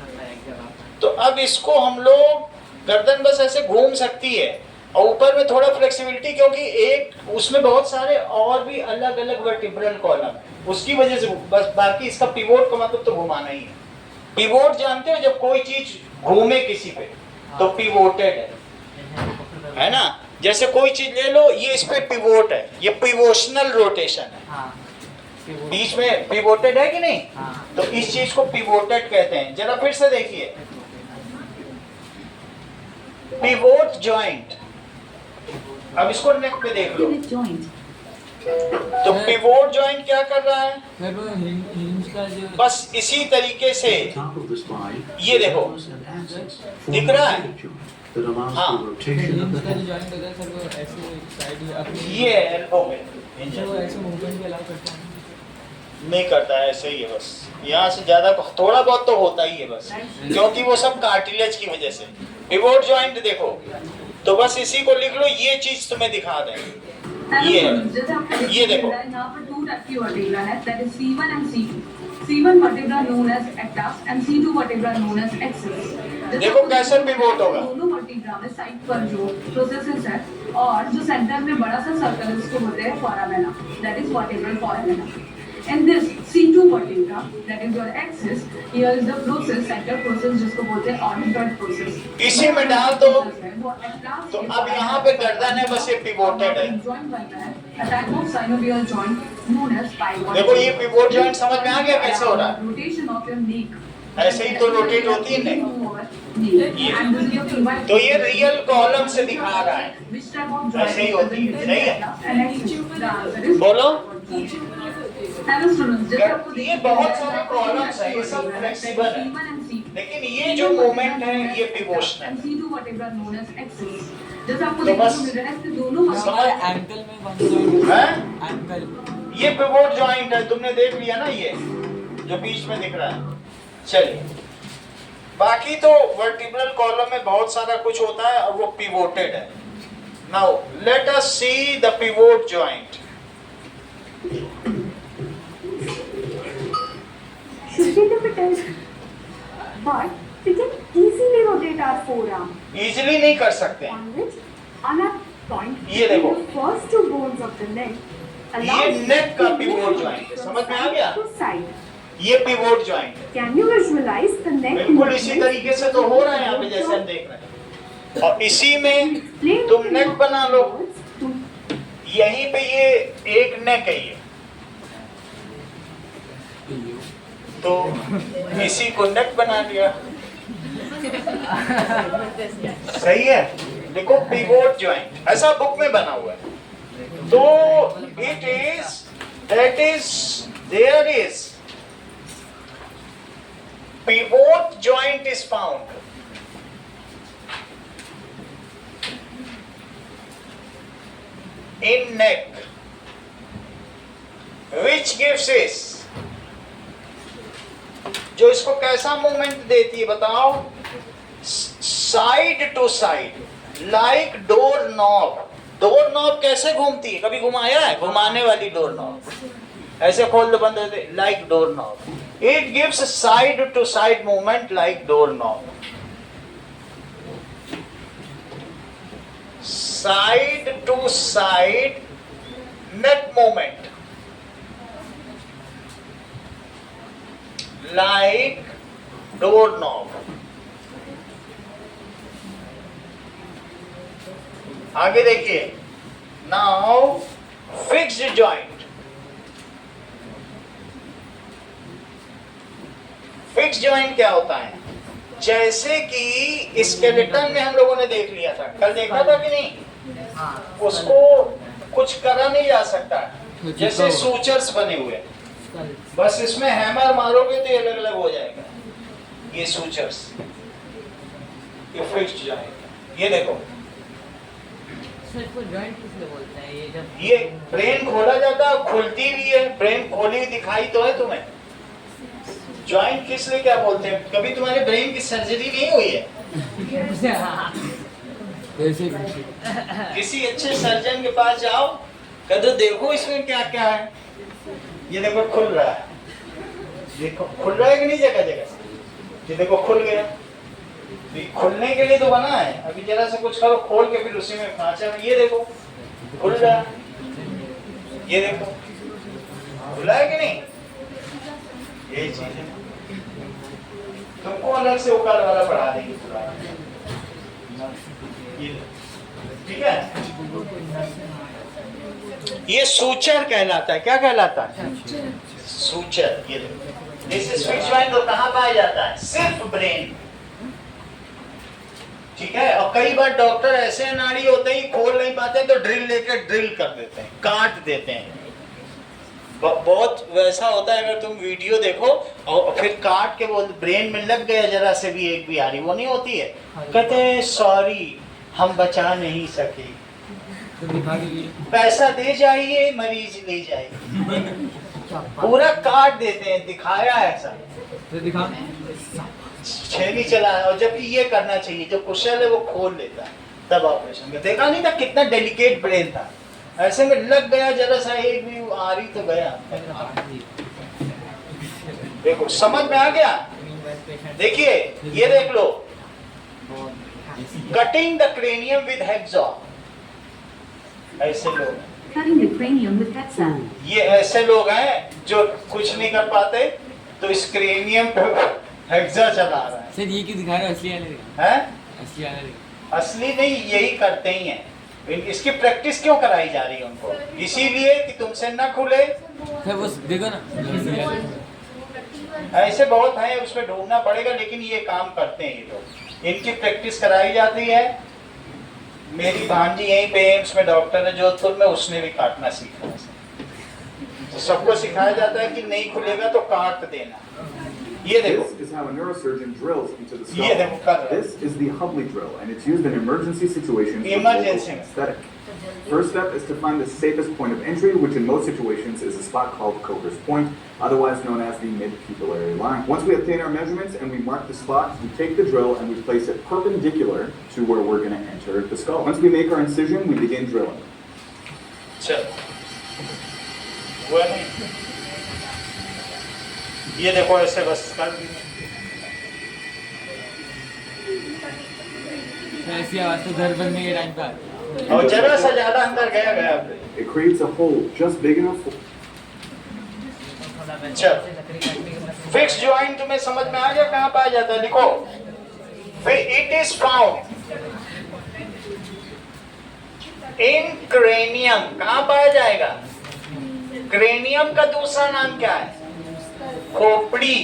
तो अब इसको हम लोग, गर्दन बस ऐसे घूम सकती है और ऊपर में थोड़ा फ्लेक्सिबिलिटी, क्योंकि एक उसमें बहुत सारे और भी अलग अलग वर्टिब्रल कॉलम है, उसकी वजह से बस। बाकी इसका पिवोट का मतलब तो घुमाना ही है। पिवोट जानते हो, जब कोई चीज घूमे किसी पे तो पिवोटेड है ना। जैसे कोई चीज ले लो, ये इस पे पिवोट है, ये पिवोशनल रोटेशन है, बीच में पिवोटेड है कि नहीं। तो इस चीज को पिवोटेड कहते हैं। जरा फिर से देखिए, पिवोट जॉइंट। अब इसको नेक पे देख लो, Pivot joint. तो पिवोट जॉइंट क्या कर रहा है, सर वो हिंज का जो बस इसी तरीके से। Top of the spine, ये देखो, psoas and axis form दिख a रहा है? pivot joint that allows हाँ। for rotation of hinge the का जो head. जॉइंट होता है सर, वो ऐसे साइड अपनी ये एल्बो में वो ऐसे मूवमेंट भी अलाउ करता है। नहीं करता है, ऐसे ही है बस। यहाँ से ज्यादा थोड़ा बहुत तो होता ही है बस, क्योंकि वो सब कार्टिलेज की वजह से। पिवोट जॉइंट देखो, तो बस इसी को लिख लो, ये चीज तुम्हें दिखा दें। ये ये देखो, यहाँ पर टू टाइप की वर्टिब्रा है, that is C1 and C2. C1 vertebra known as actus and C2 vertebra known as axis. देखो कैसे pivot होगा। दोनों वर्टिब्रा में साइड पर जो प्रोसेसेस है और जो सेंटर में बड़ा सा सर्कल है उसको बोलते हैं foramina, that is vertebral foramina. And this C2 vertebra, that is your axis, here is the process, center process जिसको बोलते हैं auditoid process. इसी में डाल दो, वो actus तो अब यहाँ पे गर्दन है, बस ये पिवोटेड है। joint बनता है, a type of synovial joint known as pivot. देखो ये पिवोट जॉइंट समझ में आ गया कैसे हो रहा है। Rotation of your neck. ऐसे ही तो रोटेट होती है neck। And this is your pivot. तो ये रियल कॉलम से दिखा रहा है, Which type of joint? ऐसे ही होती है, सही है। And axis. The answer is बोलो। Hello students, जैसे आपको ये बहुत सारे कॉलम्स हैं, ये सब फ्लेक्सिबल है, C1 and C2. लेकिन ये जो मूवमेंट है ये पिवोशनल And है। C2 vertebra known as axis. जैसे आपको तो देखने बस- को मिल रहा है कि दोनों हमारे vertebra एंकल में कौन सा जॉइंट है? हैं? एंकल। ये पिवोट जॉइंट है, तुमने देख लिया ना, ये जो बीच में दिख रहा है। चलिए, बाकी तो वर्टिब्रल कॉलम में बहुत सारा कुछ होता है और वो पिवोटेड है। Now let us see the pivot joint. Should be difficult, but we can easily rotate our forearm, easily नहीं कर सकते, on which, on a point ये देखो। between the first two bones of the neck, ये allows neck का to pivot move joint है, from समझ में आ side गया? to side. ये पिवोट जॉइंट है। Can you visualize the neck बिल्कुल इसी movement? तरीके से तो हो रहा है यहाँ पे, जैसे हम देख रहे हैं। और इसी में Explain तुम to नेक your बना लो, words to यहीं पे ये एक नेक है, ये तो इसी को नेक बना लिया। सही है, देखो पिवोट जॉइंट ऐसा बुक में बना हुआ है। तो it is, that is, there is pivot joint is found in neck, which gives is, जो इसको कैसा मूवमेंट देती है बताओ, side to side, like door knob. Door knob कैसे घूमती है, कभी घुमाया है? घुमाने वाली डोर नॉब, ऐसे खोल दो बंद होते, like door knob. It gives side to side movement like door knob. Side to side net moment like doorknob. आगे देखिए, now fixed joint. Fix joint क्या होता है? जैसे कि स्केलेटन में हम लोगों ने देख लिया था, कल देखा था कि नहीं? उसको कुछ करा नहीं जा सकता, जैसे सूचर्स बने हुए, बस इसमें हैमर मारोगे तो ये अलग अलग हो जाएगा। ये सूचर्स, ये फिक्स्ड जॉइंट। ये देखो, जॉइंट किसने बोलता है? ये जब ये ब्रेन खोला जाता है, खुलती भी है, ब्रेन खोली हुई दिखाई तो है तुम्हें। जॉइंट किस लिए क्या बोलते हैं? कभी तुम्हारे ब्रेन की सर्जरी नहीं हुई है? किसी अच्छे सर्जन के पास जाओ, कह दो देखो इसमें क्या क्या है। ये देखो खुल रहा है, देखो खुल रहा है कि नहीं जगह जगह। ये देखो खुल गया, तो खुलने के लिए तो बना है। अभी जरा से कुछ करो, खोल के फिर उसी में खांचा में, ये देखो खुल रहा है। ये देखो खुला है कि नहीं? यही चीज है, तुमको अलग से उकाल वाला पढ़ा देंगे पूरा। ठीक है, ये सूचर कहलाता है। क्या कहलाता है? सूचर। ये दिस इज फिक्स्ड जॉइंट। तो कहाँ पाया जाता है? सिर्फ ब्रेन। ठीक है, और कई बार डॉक्टर ऐसे नाड़ी होते ही खोल नहीं पाते तो ड्रिल लेकर ड्रिल कर देते हैं, काट देते हैं। बहुत वैसा होता है, अगर तुम वीडियो देखो और फिर काट के बोल ब्रेन में लग गया, जरा से भी एक भी आ रही वो नहीं होती है, कहते हैं सॉरी हम बचा नहीं सके, पैसा दे जाइए मरीज ले जाइए। पूरा काट देते हैं, दिखाया ऐसा तो दिखा छेली चला है। और जब ये करना चाहिए, जो कुशल है वो खोल लेता है तब ऑपरेशन में। देखा नहीं था कितना डेलिकेट ब्रेन था, ऐसे में लग गया, जरा सा एक भी आ रही तो गया। देखो समझ में आ गया? देखिए ये देख लो, cutting the cranium with hexa. ऐसे लोग हैं, Cutting the cranium with hexa. ये ऐसे लोग हैं जो कुछ नहीं कर पाते, तो इस क्रेनियम पे हेक्सा चला रहा है। सर ये क्यों दिखा रहे हो? असली वाले दिखा, हैं? असली वाले दिखा। असली नहीं, यही करते ही हैं। इसकी प्रैक्टिस क्यों कराई जा रही है उनको? इसीलिए कि तुमसे न खुले। सर वो देखो ना, असली वाले। ऐसे बहुत हैं, उसमें ढूंढना पड़ेगा, लेकिन ये काम करते हैं ये लोग। इनकी प्रैक्टिस कराई जाती है। मेरी भांजी यहीं पे एम्स में डॉक्टर है जोधपुर में, उसने भी काटना सीखा है। तो सबको सिखाया जाता है कि नहीं खुलेगा तो काट देना। ये देखो, This is how a neurosurgeon drills into the ये देखो कर skull. रहा है। This is the Hubley drill, and it's used in emergency situations with Emergency. local anesthetic. First step is to find the safest point of entry, which in most situations is a spot called Coker's Point, otherwise known as the mid-pupillary line. Once we obtain our measurements and we mark the spot, we take the drill and we place it perpendicular to where we're going to enter the skull. Once we make our incision, we begin drilling. चलो हुआ नहीं? ये देखो ऐसे बस कर दी। ऐसी आवाज तो घर बनने के टाइम पर। और जरा सा ज्यादा अंदर गया गया। It creates a hole just big enough for... fix joint तुम्हें समझ में आ गया कहाँ पाया जाता है? लिखो, it is found in cranium. कहाँ पाया जाएगा? क्रेनियम का दूसरा नाम क्या है? खोपड़ी।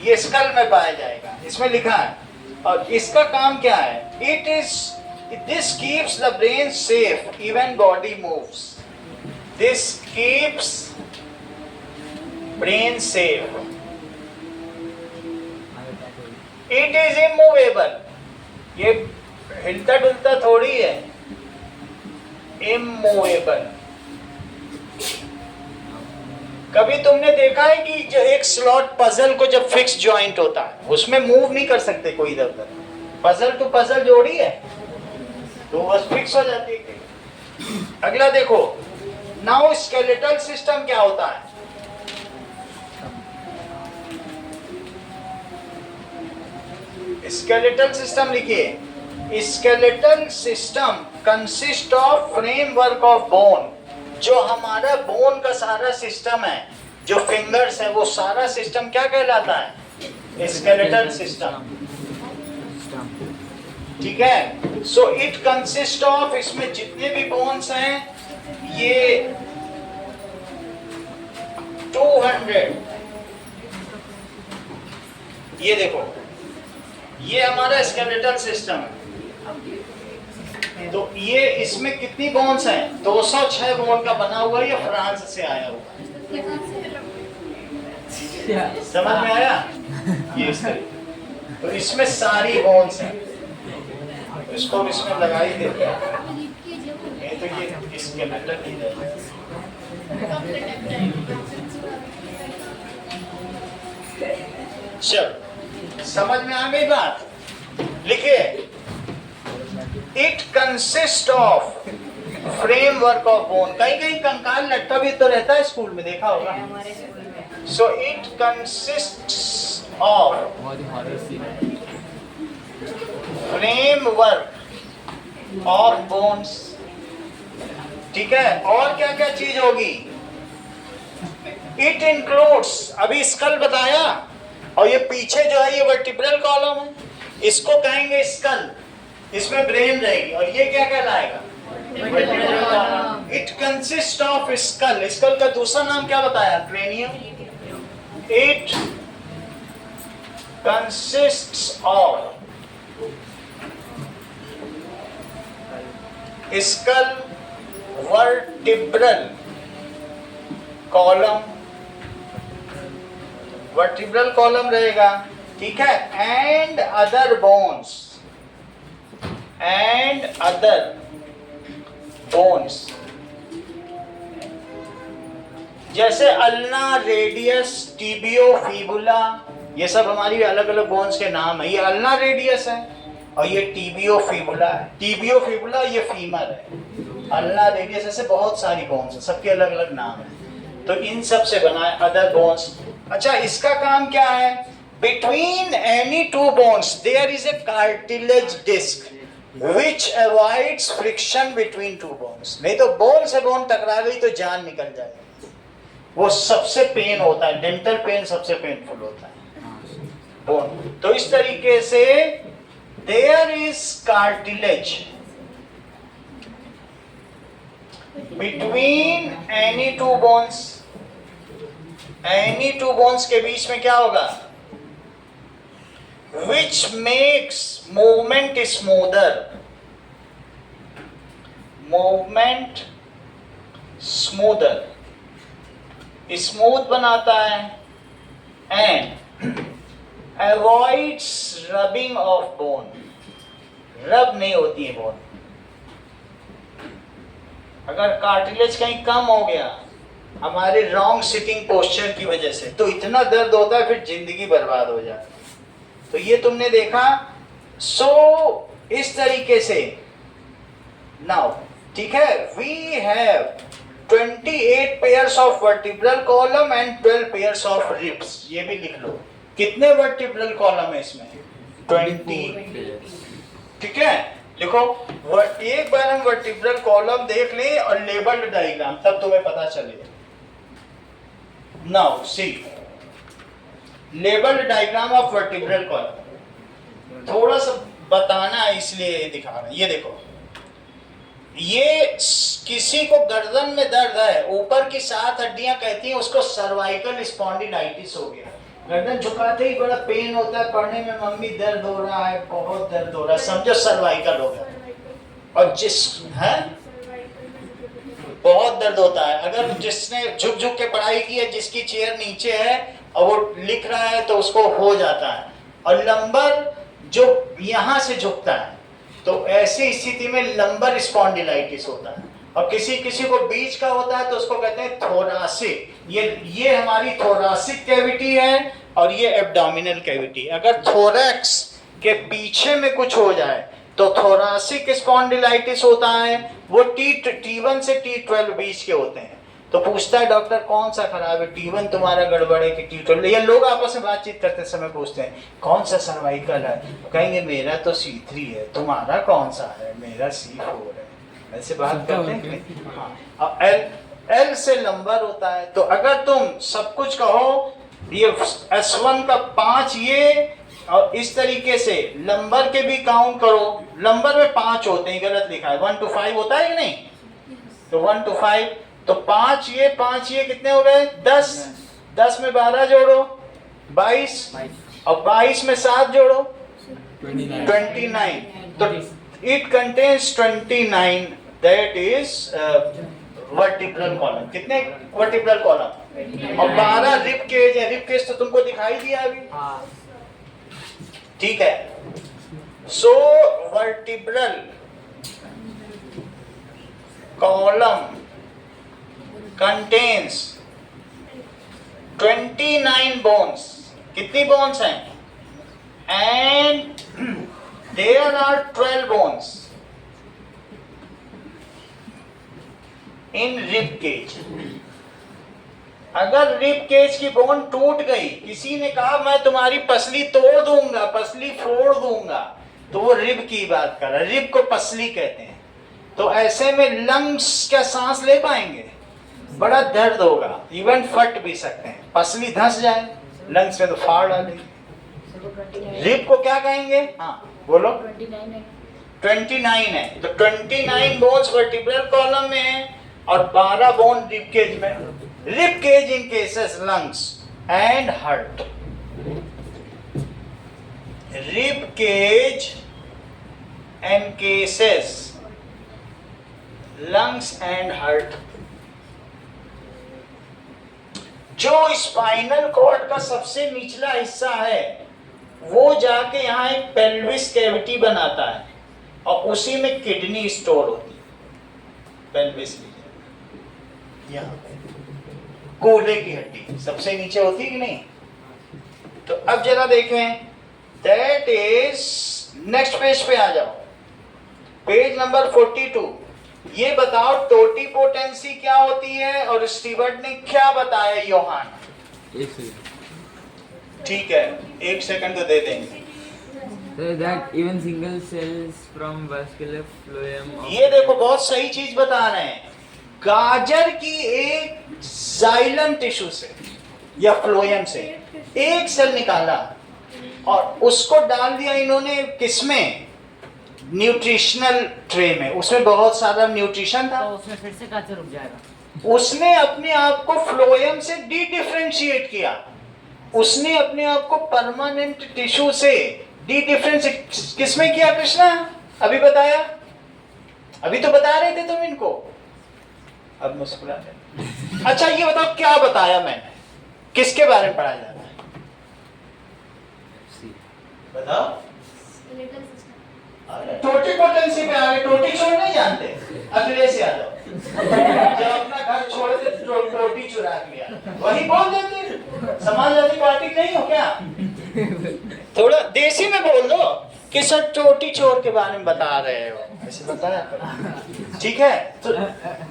ये स्कल में पाया जाएगा, इसमें लिखा है। और इसका काम क्या है? It is this keeps the brain safe even body moves. This keeps brain safe. It is immovable. ये हिलता डुलता थोड़ी है, इमूवेबल। कभी तुमने देखा है कि जो एक स्लॉट पजल को जब फिक्स जॉइंट होता है उसमें मूव नहीं कर सकते कोई इधर उधर? पजल टू पजल जोड़ी है तो बस फिक्स हो जाती है। अगला देखो, नाउ स्केलेटल सिस्टम क्या होता है? स्केलेटल सिस्टम लिखिए, skeletal system consist of framework of bone. जो हमारा बोन का सारा सिस्टम है, जो फिंगर्स है, वो सारा सिस्टम क्या कहलाता है? Skeletal system. ठीक है, सो इट कंसिस्ट ऑफ, इसमें जितने भी बोन्स हैं ये 200, ये देखो, ये हमारा स्केलेटल सिस्टम है। तो ये इसमें कितनी बोन्स हैं? 206 बोन का बना हुआ है, ये फ्रांस से आया हुआ है। समझ में आया? ये इस तरीके, तो इसमें सारी बोन्स हैं, इसको इसमें लगा ही देते हैं। ये तो ये स्केलेटल ही है। चलो, समझ में आ गई बात? लिखिए, it consist of framework of bone. कहीं कहीं कंकाल लटका भी तो रहता है, स्कूल में देखा होगा। सो इट कंसिस्ट ऑफ बहुत ही हॉरर सीन है। Framework of bones. ठीक है, और क्या क्या चीज होगी? इट इंक्लूड्स, अभी स्कल बताया, और ये पीछे जो है ये वर्टिब्रल कॉलम है, इसको कहेंगे स्कल, इसमें ब्रेन रहेगी, और ये क्या कहलाएगा? Vertebral column. It consist of skull. Skull का दूसरा नाम क्या बताया? Cranium. It consists of skull, vertebral column, vertebral column रहेगा, ठीक है, and other bones, and other bones, जैसे अल्ना, रेडियस, टीबियो, फिबुला, ये सब हमारी अलग अलग बोन्स के नाम है। ये अल्ना रेडियस है और ये टीबियो फिबुला है। टीबियो फिबुला ये फीमर है, अल्ना रेडियस, ऐसे बहुत सारी बोन्स हैं, सबके अलग अलग नाम है। तो इन सब से बना है अदर बोन्स। अच्छा, इसका काम क्या है? Between any two bones there is a cartilage disc which avoids friction between two bones. नहीं तो बोन से बोन टकरा गई तो जान निकल जाएगी, वो सबसे पेन होता है, डेंटल पेन सबसे पेनफुल होता है बोन। तो इस तरीके से there is cartilage between any two bones. Any two bones के बीच में क्या होगा? Which makes movement smoother, movement smoother, smooth बनाता है, and avoids rubbing of bone. Rub नहीं होती है बोन। अगर कार्टिलेज कहीं कम हो गया हमारे रॉन्ग सिटिंग पोस्चर की वजह से, तो इतना दर्द होता है, फिर जिंदगी बर्बाद हो जाती है। तो ये तुमने देखा। सो इस तरीके से नाउ, ठीक है, we have 28 pairs of vertebral column and 12 pairs of ribs. ये भी लिख लो, कितने वर्टिब्रल कॉलम है इसमें? 20। ठीक है, लिखो। एक बार हम वर्टिब्रल कॉलम देख लें और लेबल्ड डायग्राम, तब तुम्हें पता चलेगा। Now see labelled diagram of vertebral column. थोड़ा सा बताना है इसलिए दिखा रहे हैं। ये देखो, ये किसी को गर्दन में दर्द है, ऊपर की 7 हड्डियां कहती हैं उसको सर्वाइकल स्पॉन्डिलाइटिस हो गया। गर्दन झुकाते ही बड़ा पेन होता है, पढ़ने में मम्मी दर्द हो रहा है, बहुत दर्द हो रहा है, समझो सर्वाइकल हो गया। और जिस है बहुत दर्द होता है। अगर जिसने झुक झुक के पढ़ाई की है, जिसकी चेयर नीचे है और वो लिख रहा है, तो उसको हो जाता है। और लंबर जो यहाँ से झुकता है, तो ऐसी स्थिति में लंबर स्पॉन्डिलाइटिस होता है। और किसी किसी को बीच का होता है तो उसको कहते हैं थोरासिक। ये हमारी थोरासिक कैविटी है और ये एब्डोमिनल कैविटी। अगर थोरैक्स के पीछे में कुछ हो जाए तो थोरासिक स्पॉन्डिलाइटिस होता है। वो T1 से T12 बीच के होते हैं। तो पूछता है डॉक्टर कौन सा खराब है, T1 तुम्हारा गड़बड़ है कि T12। ये लोग आपस में बातचीत करते समय पूछते हैं कौन सा सर्वाइकल है, तो कहेंगे मेरा तो C3 है, तुम्हारा कौन सा है, मेरा C4 है। ऐसे बात करते हैं कि नहीं? हाँ। अब L से नंबर होता है, तो अगर तुम सब कुछ कहो ये S1 का 5 ये, और इस तरीके से नंबर के भी काउंट करो, नंबर में 5 होते हैं, गलत लिखा है, 1 to 5 होता है कि नहीं, तो 1 to 5, तो 5 ये कितने हो गए 10, 10 में 12 जोड़ो 22, और 22 में 7 जोड़ो 29, तो it contains 29, that is vertebral column. कितने वर्टिब्रल कॉलम, और 12 रिब केज है। रिब केज तो तुमको दिखाई दिया अभी, ठीक है। So vertebral column contains 29 bones. कितनी बोन्स हैं, and there are 12 bones in rib cage. अगर रिब केज की बोन टूट गई, किसी ने कहा मैं तुम्हारी पसली तोड़ दूंगा, पसली फोड़ दूंगा, तो वो रिब की बात कर रहा है, रिब को पसली कहते हैं। तो ऐसे में लंग्स क्या सांस ले पाएंगे, बड़ा दर्द होगा, इवन फट भी सकते हैं। पसली धंस जाए लंग्स में तो फाड़ डालेंगे। रिब को क्या कहेंगे, हाँ बोलो, 29 है, तो 29 बोन्स वर्टिब्रल कॉलम में है और 12 बोन रिब केज में। Rib cage in cases lungs and heart, rib cage and cases lungs and heart. जो स्पाइनल कॉर्ड का सबसे निचला हिस्सा है वो जाके यहाँ एक पेल्विस कैविटी बनाता है और उसी में किडनी स्टोर होती है। पेल्विस यहाँ पे कूल्हे की हड्डी सबसे नीचे होती है कि नहीं। तो अब जरा देखें, दैट इज, नेक्स्ट पेज पे आ जाओ, पेज नंबर 42। ये बताओ टोटिपोटेंसी क्या होती है और स्टीवर्ट ने क्या बताया योहान। ठीक है, 1 सेकंड तो दे देंगे। So that even single cells from vascular phloem of ये देखो बहुत सही चीज बता रहे हैं। गाजर की एक जाइलम टिश्यू से या फ्लोएम से एक सेल निकाला और उसको डाल दिया इन्होंने किसमें, न्यूट्रिशनल ट्रे में। उसमें बहुत सारा न्यूट्रिशन था, तो उसमें फिर से काचर रुक जाएगा। उसने अपने आप को फ्लोएम से डी डिफरेंशिएट किया, उसने अपने आप को परमानेंट टिश्यू से डी डिफरेंशिएट किसमें किया कृष्णा, अभी बताया, अभी तो बता रहे थे तुम इनको, अब मुस्कुरा रहे। अच्छा ये बताओ क्या बताया मैंने, किसके बारे में पढ़ाया जाता है, बताओ। टोटिपोटेंसी पे आ गए, टोटी चोर नहीं जानते, अगले से आ जाओ। जब अपना घर छोड़े थे तो टोटी चुरा लिया, वही बोल देते समाजवादी पार्टी नहीं हो क्या। थोड़ा देसी में बोल दो कि सर टोटी चोर के बारे में बता रहे हो, ऐसे बताया करो, ठीक है। तो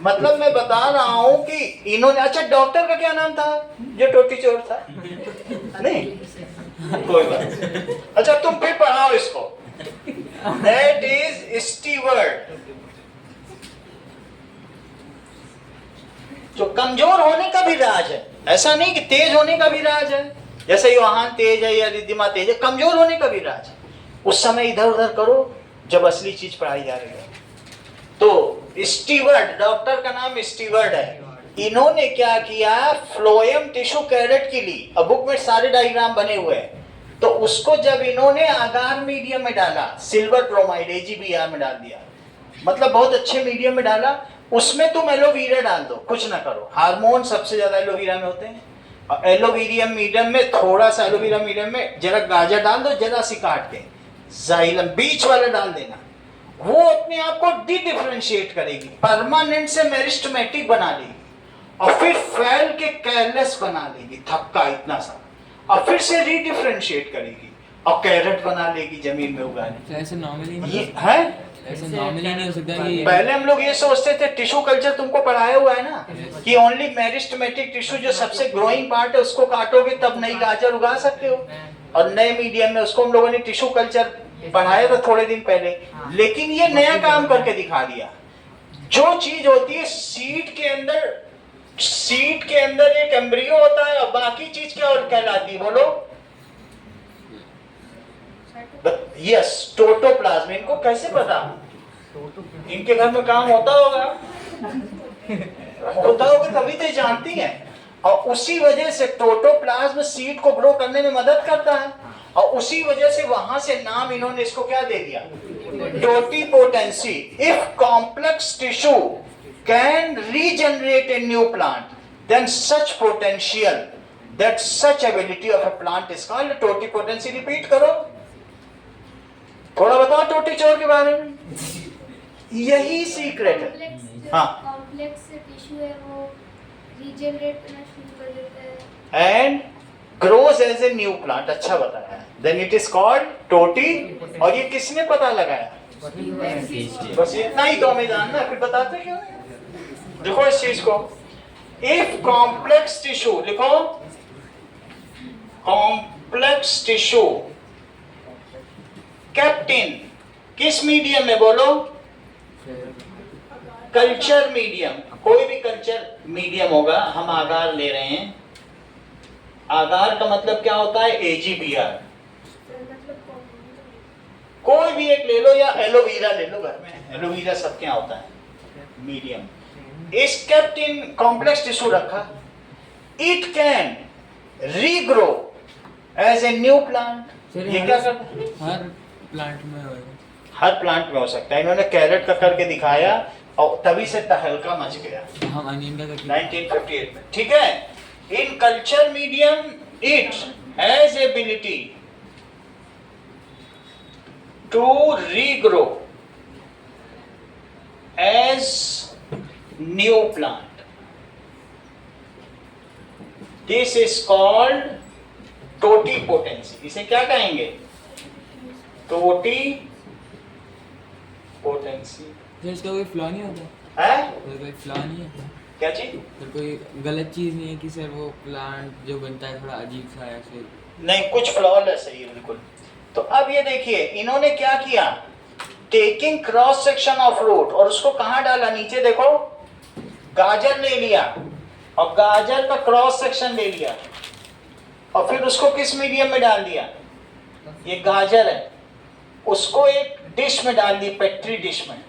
मतलब मैं बता रहा हूँ कि इन्होंने, अच्छा डॉक्टर का क्या नाम था जो टोटी चोर था, नहीं कोई बात। अच्छा तुम फिर पढ़ाओ इसको, that is steward। जो कमजोर होने का भी राज है, ऐसा नहीं कि तेज होने का भी राज है, जैसे योहान तेज है या रिद्धिमा तेज है, कमजोर होने का भी राज है। उस समय इधर उधर करो जब असली चीज पढ़ाई जा रही है। तो स्टीवर्ड, डॉक्टर का नाम स्टीवर्ड है। इन्होंने क्या किया, फ्लोएम टिश्यू कैरेट के लिए, अब बुक में सारे डायग्राम बने हुए हैं, तो उसको जब इन्होंने आगार मीडियम में डाला, सिल्वर ब्रोमाइड AgBr में डाल दिया, मतलब बहुत अच्छे मीडियम में डाला, उसमें तुम एलोवीरा डाल दो, कुछ ना करो। हार्मोन सबसे ज्यादा एलोवीरा में होते हैं, और एलोवीरियम मीडियम में थोड़ा सा, एलोवीरा मीडियम में जरा गाजर डाल दो, जरा सी काट के, जाइलम बीच वाला डाल देना, वो अपने आप को डी डिफरेंशिएट करेगी, परमानेंट से मेरिस्टमेटिक बना लेगी, और फिर फैल के कैरलेस बना लेगी, थक्का इतना सा, और फिर से रीडिफरेंशिएट करेगी और कैरेट बना लेगी जमीन में उगाने। तो ऐसे नॉर्मली ये है ऐसा नॉर्मली नहीं हो सकता कि पहले हम लोग ये सोचते थे, टिश्यू कल्चर तुमको पढ़ाया हुआ है ना, कि ओनली मेरिस्टेमेटिक टिश्यू जो सबसे ग्रोइंग पार्ट है उसको काटोगे तब नई गाजर उगा सकते हो, और नए मीडियम में उसको हम लोगों ने टिश्यू कल्चर पढ़ाया था थोड़े दिन पहले। लेकिन ये नया काम करके दिखा दिया। जो चीज होती है सीड के अंदर एक एम्ब्रियो होता है, और बाकी चीज क्या और कहलाती है बोलो? यस, टोटोप्लाज्म। इनको कैसे पता? इनके घर में काम होता होगा तभी तो जानती हैं। और उसी वजह से टोटोप्लाज्म सीड को ग्रो करने में मदद करता है, और उसी वजह से वहां से नाम इन्होंने इसको क्या दे दिया? Totipotency. If complex tissue can regenerate a new plant, then such potential, that such ability of a plant is called totipotency. Repeat करो, थोड़ा बताओ टोटी चोर के बारे में। यही सीक्रेट है। हाँ, कॉम्प्लेक्स टिश्यू है वो रीजनरेट करना शुरू कर देता है and grows as a new plant. अच्छा बताया। देन इट इज कॉल्ड टोटी। और ये किसने पता लगाया? बस इतना ही तो हमें जानना है, फिर बताते क्यों? देखो इस चीज को, इफ कॉम्प्लेक्स टिश्यू, लिखो कॉम्प्लेक्स टिश्यू केप्ट इन किस मीडियम में बोलो? Culture medium. कोई भी कल्चर मीडियम होगा, हम आगार ले रहे हैं। आगार का मतलब क्या होता है? AGBR। कोई भी एक ले लो, या एलोवेरा ले लो, घर में एलोवेरा सबके यहाँ होता है। Medium is kept in complex tissue रखा, it can regrow as a new plant. ये क्या करता है? हर प्लांट में होगा, हर प्लांट में हो सकता है। इन्होंने कैरेट का करके दिखाया, और तभी से तहलका मच गया हम अनियन का 1958 में। ठीक है, in culture medium it has ability to regrow as new plant. This is called totipotency. इसे क्या कहेंगे? टोटिपोटेंसी। तो इसका कोई फ्लॉ नहीं होता? है? कोई फ्लॉ नहीं है? क्या चीज? तो कोई गलत चीज नहीं है कि सर वो प्लांट जो बनता है थोड़ा अजीब सा है ऐसे? नहीं, कुछ फ्लॉलेस है ये बिल्कुल। तो अब ये देखिए, इन्होंने क्या किया? Taking cross section of root, और उसको कहां डाला? नीचे देखो, गाजर ले लिया, और गाजर का क्रॉस सेक्शन ले लिया, और फिर उसको किस मीडियम में डाल दिया? ये गाजर है, उसको एक डिश में डाल दी, पेट्री डिश में,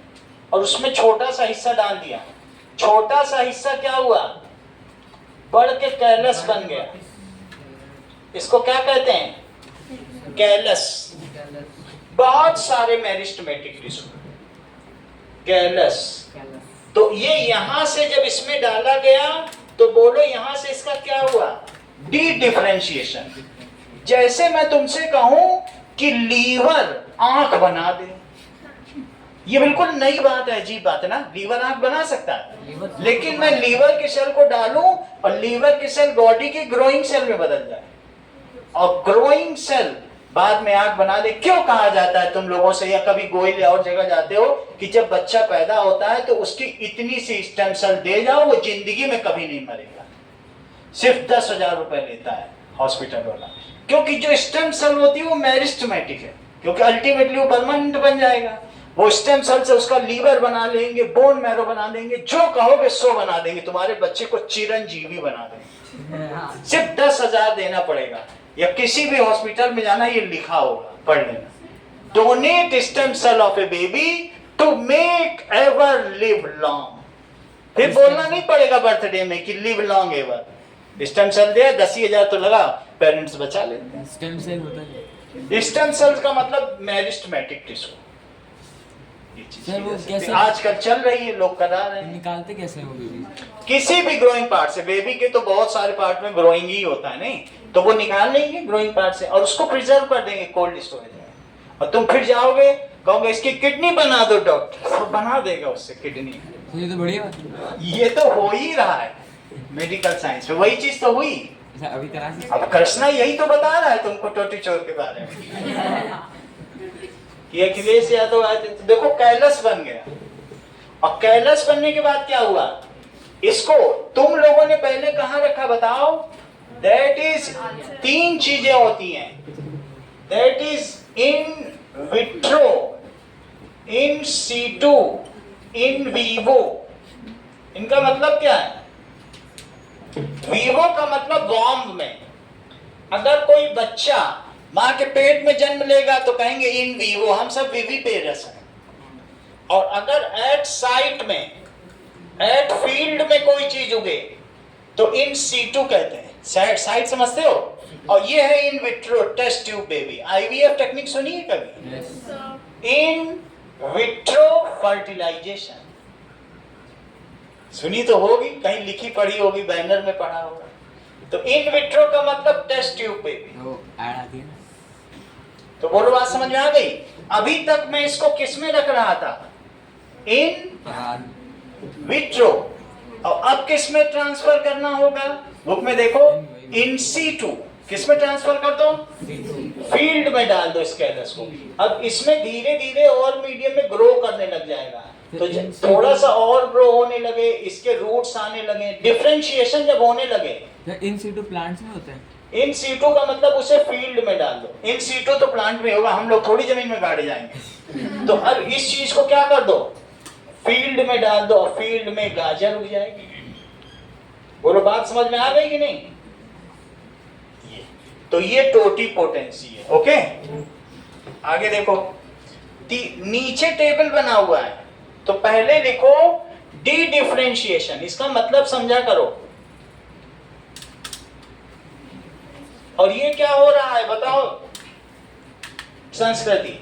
और उसमें छोटा सा हिस्सा डाल दिया। छोटा सा हिस्सा क्या हुआ? बढ़ के कैलस बन गया। इसको क्या कहते हैं? कैलस। बहुत सारे मेरिस्टेमेटिक टिश्यू, कैलस। तो ये यहां से जब इसमें डाला गया, तो बोलो यहां से इसका क्या हुआ? D differentiation. जैसे मैं तुमसे कहूं कि लीवर आंख बना दे, ये बिल्कुल नई बात है, अजीब बात है ना। लीवर आंख बना सकता है, लेकिन मैं लीवर के सेल को डालूं और लीवर के सेल बॉडी के ग्रोइंग सेल में बदल जाए, और ग्रोइंग सेल बाद में आंख बना दे। क्यों कहा जाता है तुम लोगों से, या कभी गोयल या और जगह जाते हो, कि जब बच्चा पैदा होता है तो उसकी इतनी सी स्टेम सेल दे जाओ, वो जिंदगी में कभी नहीं मरेगा। सिर्फ 10,000 रुपए लेता है हॉस्पिटल वाला, क्योंकि जो स्टेम सेल होती है वो मेरिस्टेमेटिक है, क्योंकि अल्टीमेटली वो परमानेंट बन जाएगा। वो स्टेम सेल से उसका लीवर बना लेंगे, बोन मैरो बना देंगे, जो कहोगे सो बना देंगे, तुम्हारे बच्चे को चिरंजीवी बना देंगे। सिर्फ 10,000 देना पड़ेगा, या किसी भी हॉस्पिटल में जाना, ये लिखा होगा, पढ़ लेना। Donate stem cell of a baby to make ever live long. फिर बोलना नहीं पड़ेगा बर्थडे में कि live long ever. Stem cell दे, 10,000 तो लगा, पेरेंट्स बचा लेते हैं। स्टेम सेल होता है? स्टेम सेल का मतलब मेरिस्टेमेटिक टिश्यू। सर वो कैसे आजकल चल रही है, लोग करा रहे हैं। निकालते कैसे हैं वो बेबी? किसी भी ग्रोइंग पार्ट से। बेबी के तो बहुत सारे पार्ट में ग्रोइंग ही होता है, नहीं तो वो निकाल लेंगे ग्रोइंग पार्ट से, और उसको प्रिजर्व कर देंगे कोल्ड स्टोरेज में। और तुम फिर जाओगे, कहोगे इसकी किडनी बना दो डॉक्टर, तो बना देगा उससे किडनी। तो ये तो बढ़िया बात है। ये तो हो ही रहा है मेडिकल साइंस में, वही चीज तो हुई। अच्छा, अभी करा सकते? अब कृष्णा यही तो बता रहा है तुमको टोटी चोर के बारे में, ये अखिलेश यादव आए थे तो देखो कैलस बन गया। और कैलस बनने के बाद क्या हुआ, इसको तुम लोगों ने पहले कहां रखा बताओ? दैट इज 3 चीजें होती हैं, that is in vitro, in situ, in vivo. इनका मतलब क्या है? वीवो का मतलब वॉर्म में, अगर कोई बच्चा मां के पेट में जन्म लेगा तो कहेंगे इन वीवो, हम सब विविपेरस हैं। और अगर एट साइट में, एट फील्ड में कोई चीज उगे तो इन सीटू कहते हैं। साइट समझते हो? और ये है in vitro, test tube baby. IVF technique सुनी है कभी? इन विट्रो फर्टिलाइजेशन सुनी तो होगी, कहीं लिखी पढ़ी होगी, बैनर में पढ़ा होगा। तो इन विट्रो का मतलब टेस्ट ट्यूब बेबी। वो ऐड आती है ना। तो बोलो बात समझ में आ गई? अभी तक मैं इसको किस में रख रहा था? In vitro. और अब किस में ट्रांसफर करना होगा? बुक में देखो, इन सीटू। किस में ट्रांसफर कर दो? फील्ड में डाल दो स्केलस को। अब इसमें धीरे धीरे और मीडियम में ग्रो करने लग जाएगा, तो थोड़ा सा और ग्रो होने लगे, इसके रूट्स आने लगे, डिफरेंशिएशन जब होने लगे। इन सीटू प्लांट्स में होते हैं। इन सीटू का मतलब उसे फील्ड में डाल दो। इन सीटू तो प्लांट में होगा, हम लोग थोड़ी जमीन में गाड़े जाएंगे। तो अब इस चीज को क्या कर दो? फील्ड में डाल दो, और फील्ड में गाजर उग जाएगी। बोलो बात समझ में आ गई कि नहीं? तो ये टोटी पोटेंसी है। ओके, आगे देखो, नीचे टेबल बना हुआ है, तो पहले लिखो डी डिफरेंशिएशन। इसका मतलब समझा करो। और ये क्या हो रहा है बताओ? संस्कृति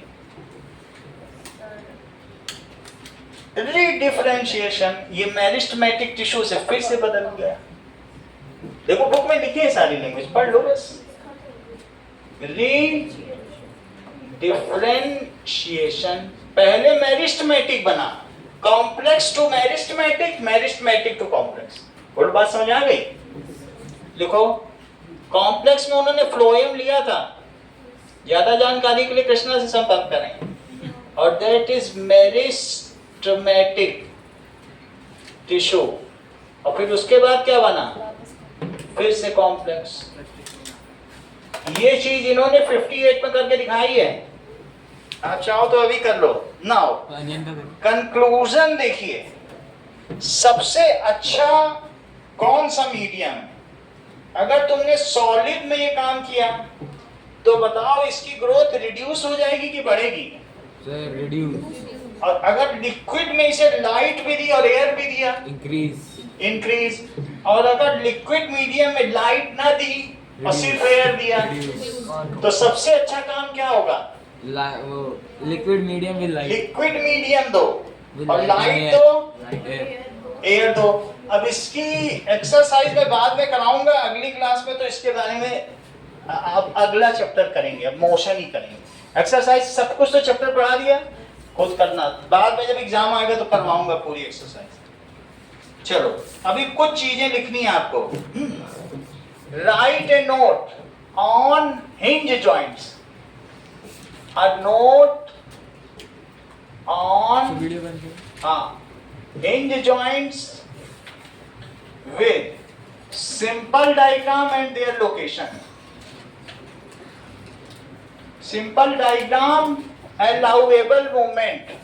रीडिफरेंशिएशन, ये मेरिस्टेमेटिक टिश्यू से फिर से बदल गया। देखो बुक में लिखी है सारी लैंग्वेज, पढ़ लो बस। रीडिफरेंशिएशन, पहले मेरिस्टेमेटिक बना, complex to meristematic, meristematic to complex. बोलो बात समझ आ गई? लिखो, कॉम्प्लेक्स में उन्होंने फ्लोएम लिया था। ज्यादा जानकारी के लिए कृष्णा से संपर्क करें। और दैट इज मेरिस्टेमेटिक टिश्यू। और फिर उसके बाद क्या बना? फिर से कॉम्प्लेक्स। ये चीज इन्होंने 58 में करके दिखाई है। आप चाहो तो अभी कर लो। नाउ कंक्लूजन देखिए, सबसे अच्छा कौन सा मीडियम? अगर तुमने सॉलिड में ये काम किया तो बताओ इसकी ग्रोथ रिड्यूस हो जाएगी कि बढ़ेगी? Sir reduce. और अगर लिक्विड में इसे लाइट भी दी और एयर भी दिया? इंक्रीज। और अगर लिक्विड मीडियम में लाइट ना दी और सिर्फ एयर दिया तो सबसे अच्छा काम क्या होगा? Liquid medium with light. Liquid medium दो और लाइट दो, एयर दो। अब इसकी एक्सरसाइज मैं बाद में कराऊंगा अगली क्लास में, तो इसके बारे में आप अगला चैप्टर करेंगे। अब मोशन ही करेंगे। एक्सरसाइज सब कुछ तो चैप्टर पढ़ा दिया, खुद करना। बाद में जब एग्जाम आएगा तो करवाऊंगा पूरी एक्सरसाइज। चलो अभी कुछ चीजें लिखनी है आपको। Right A note on hinge joints. A note on hinge joints with simple diagram and their location. Simple diagram, allowable movement.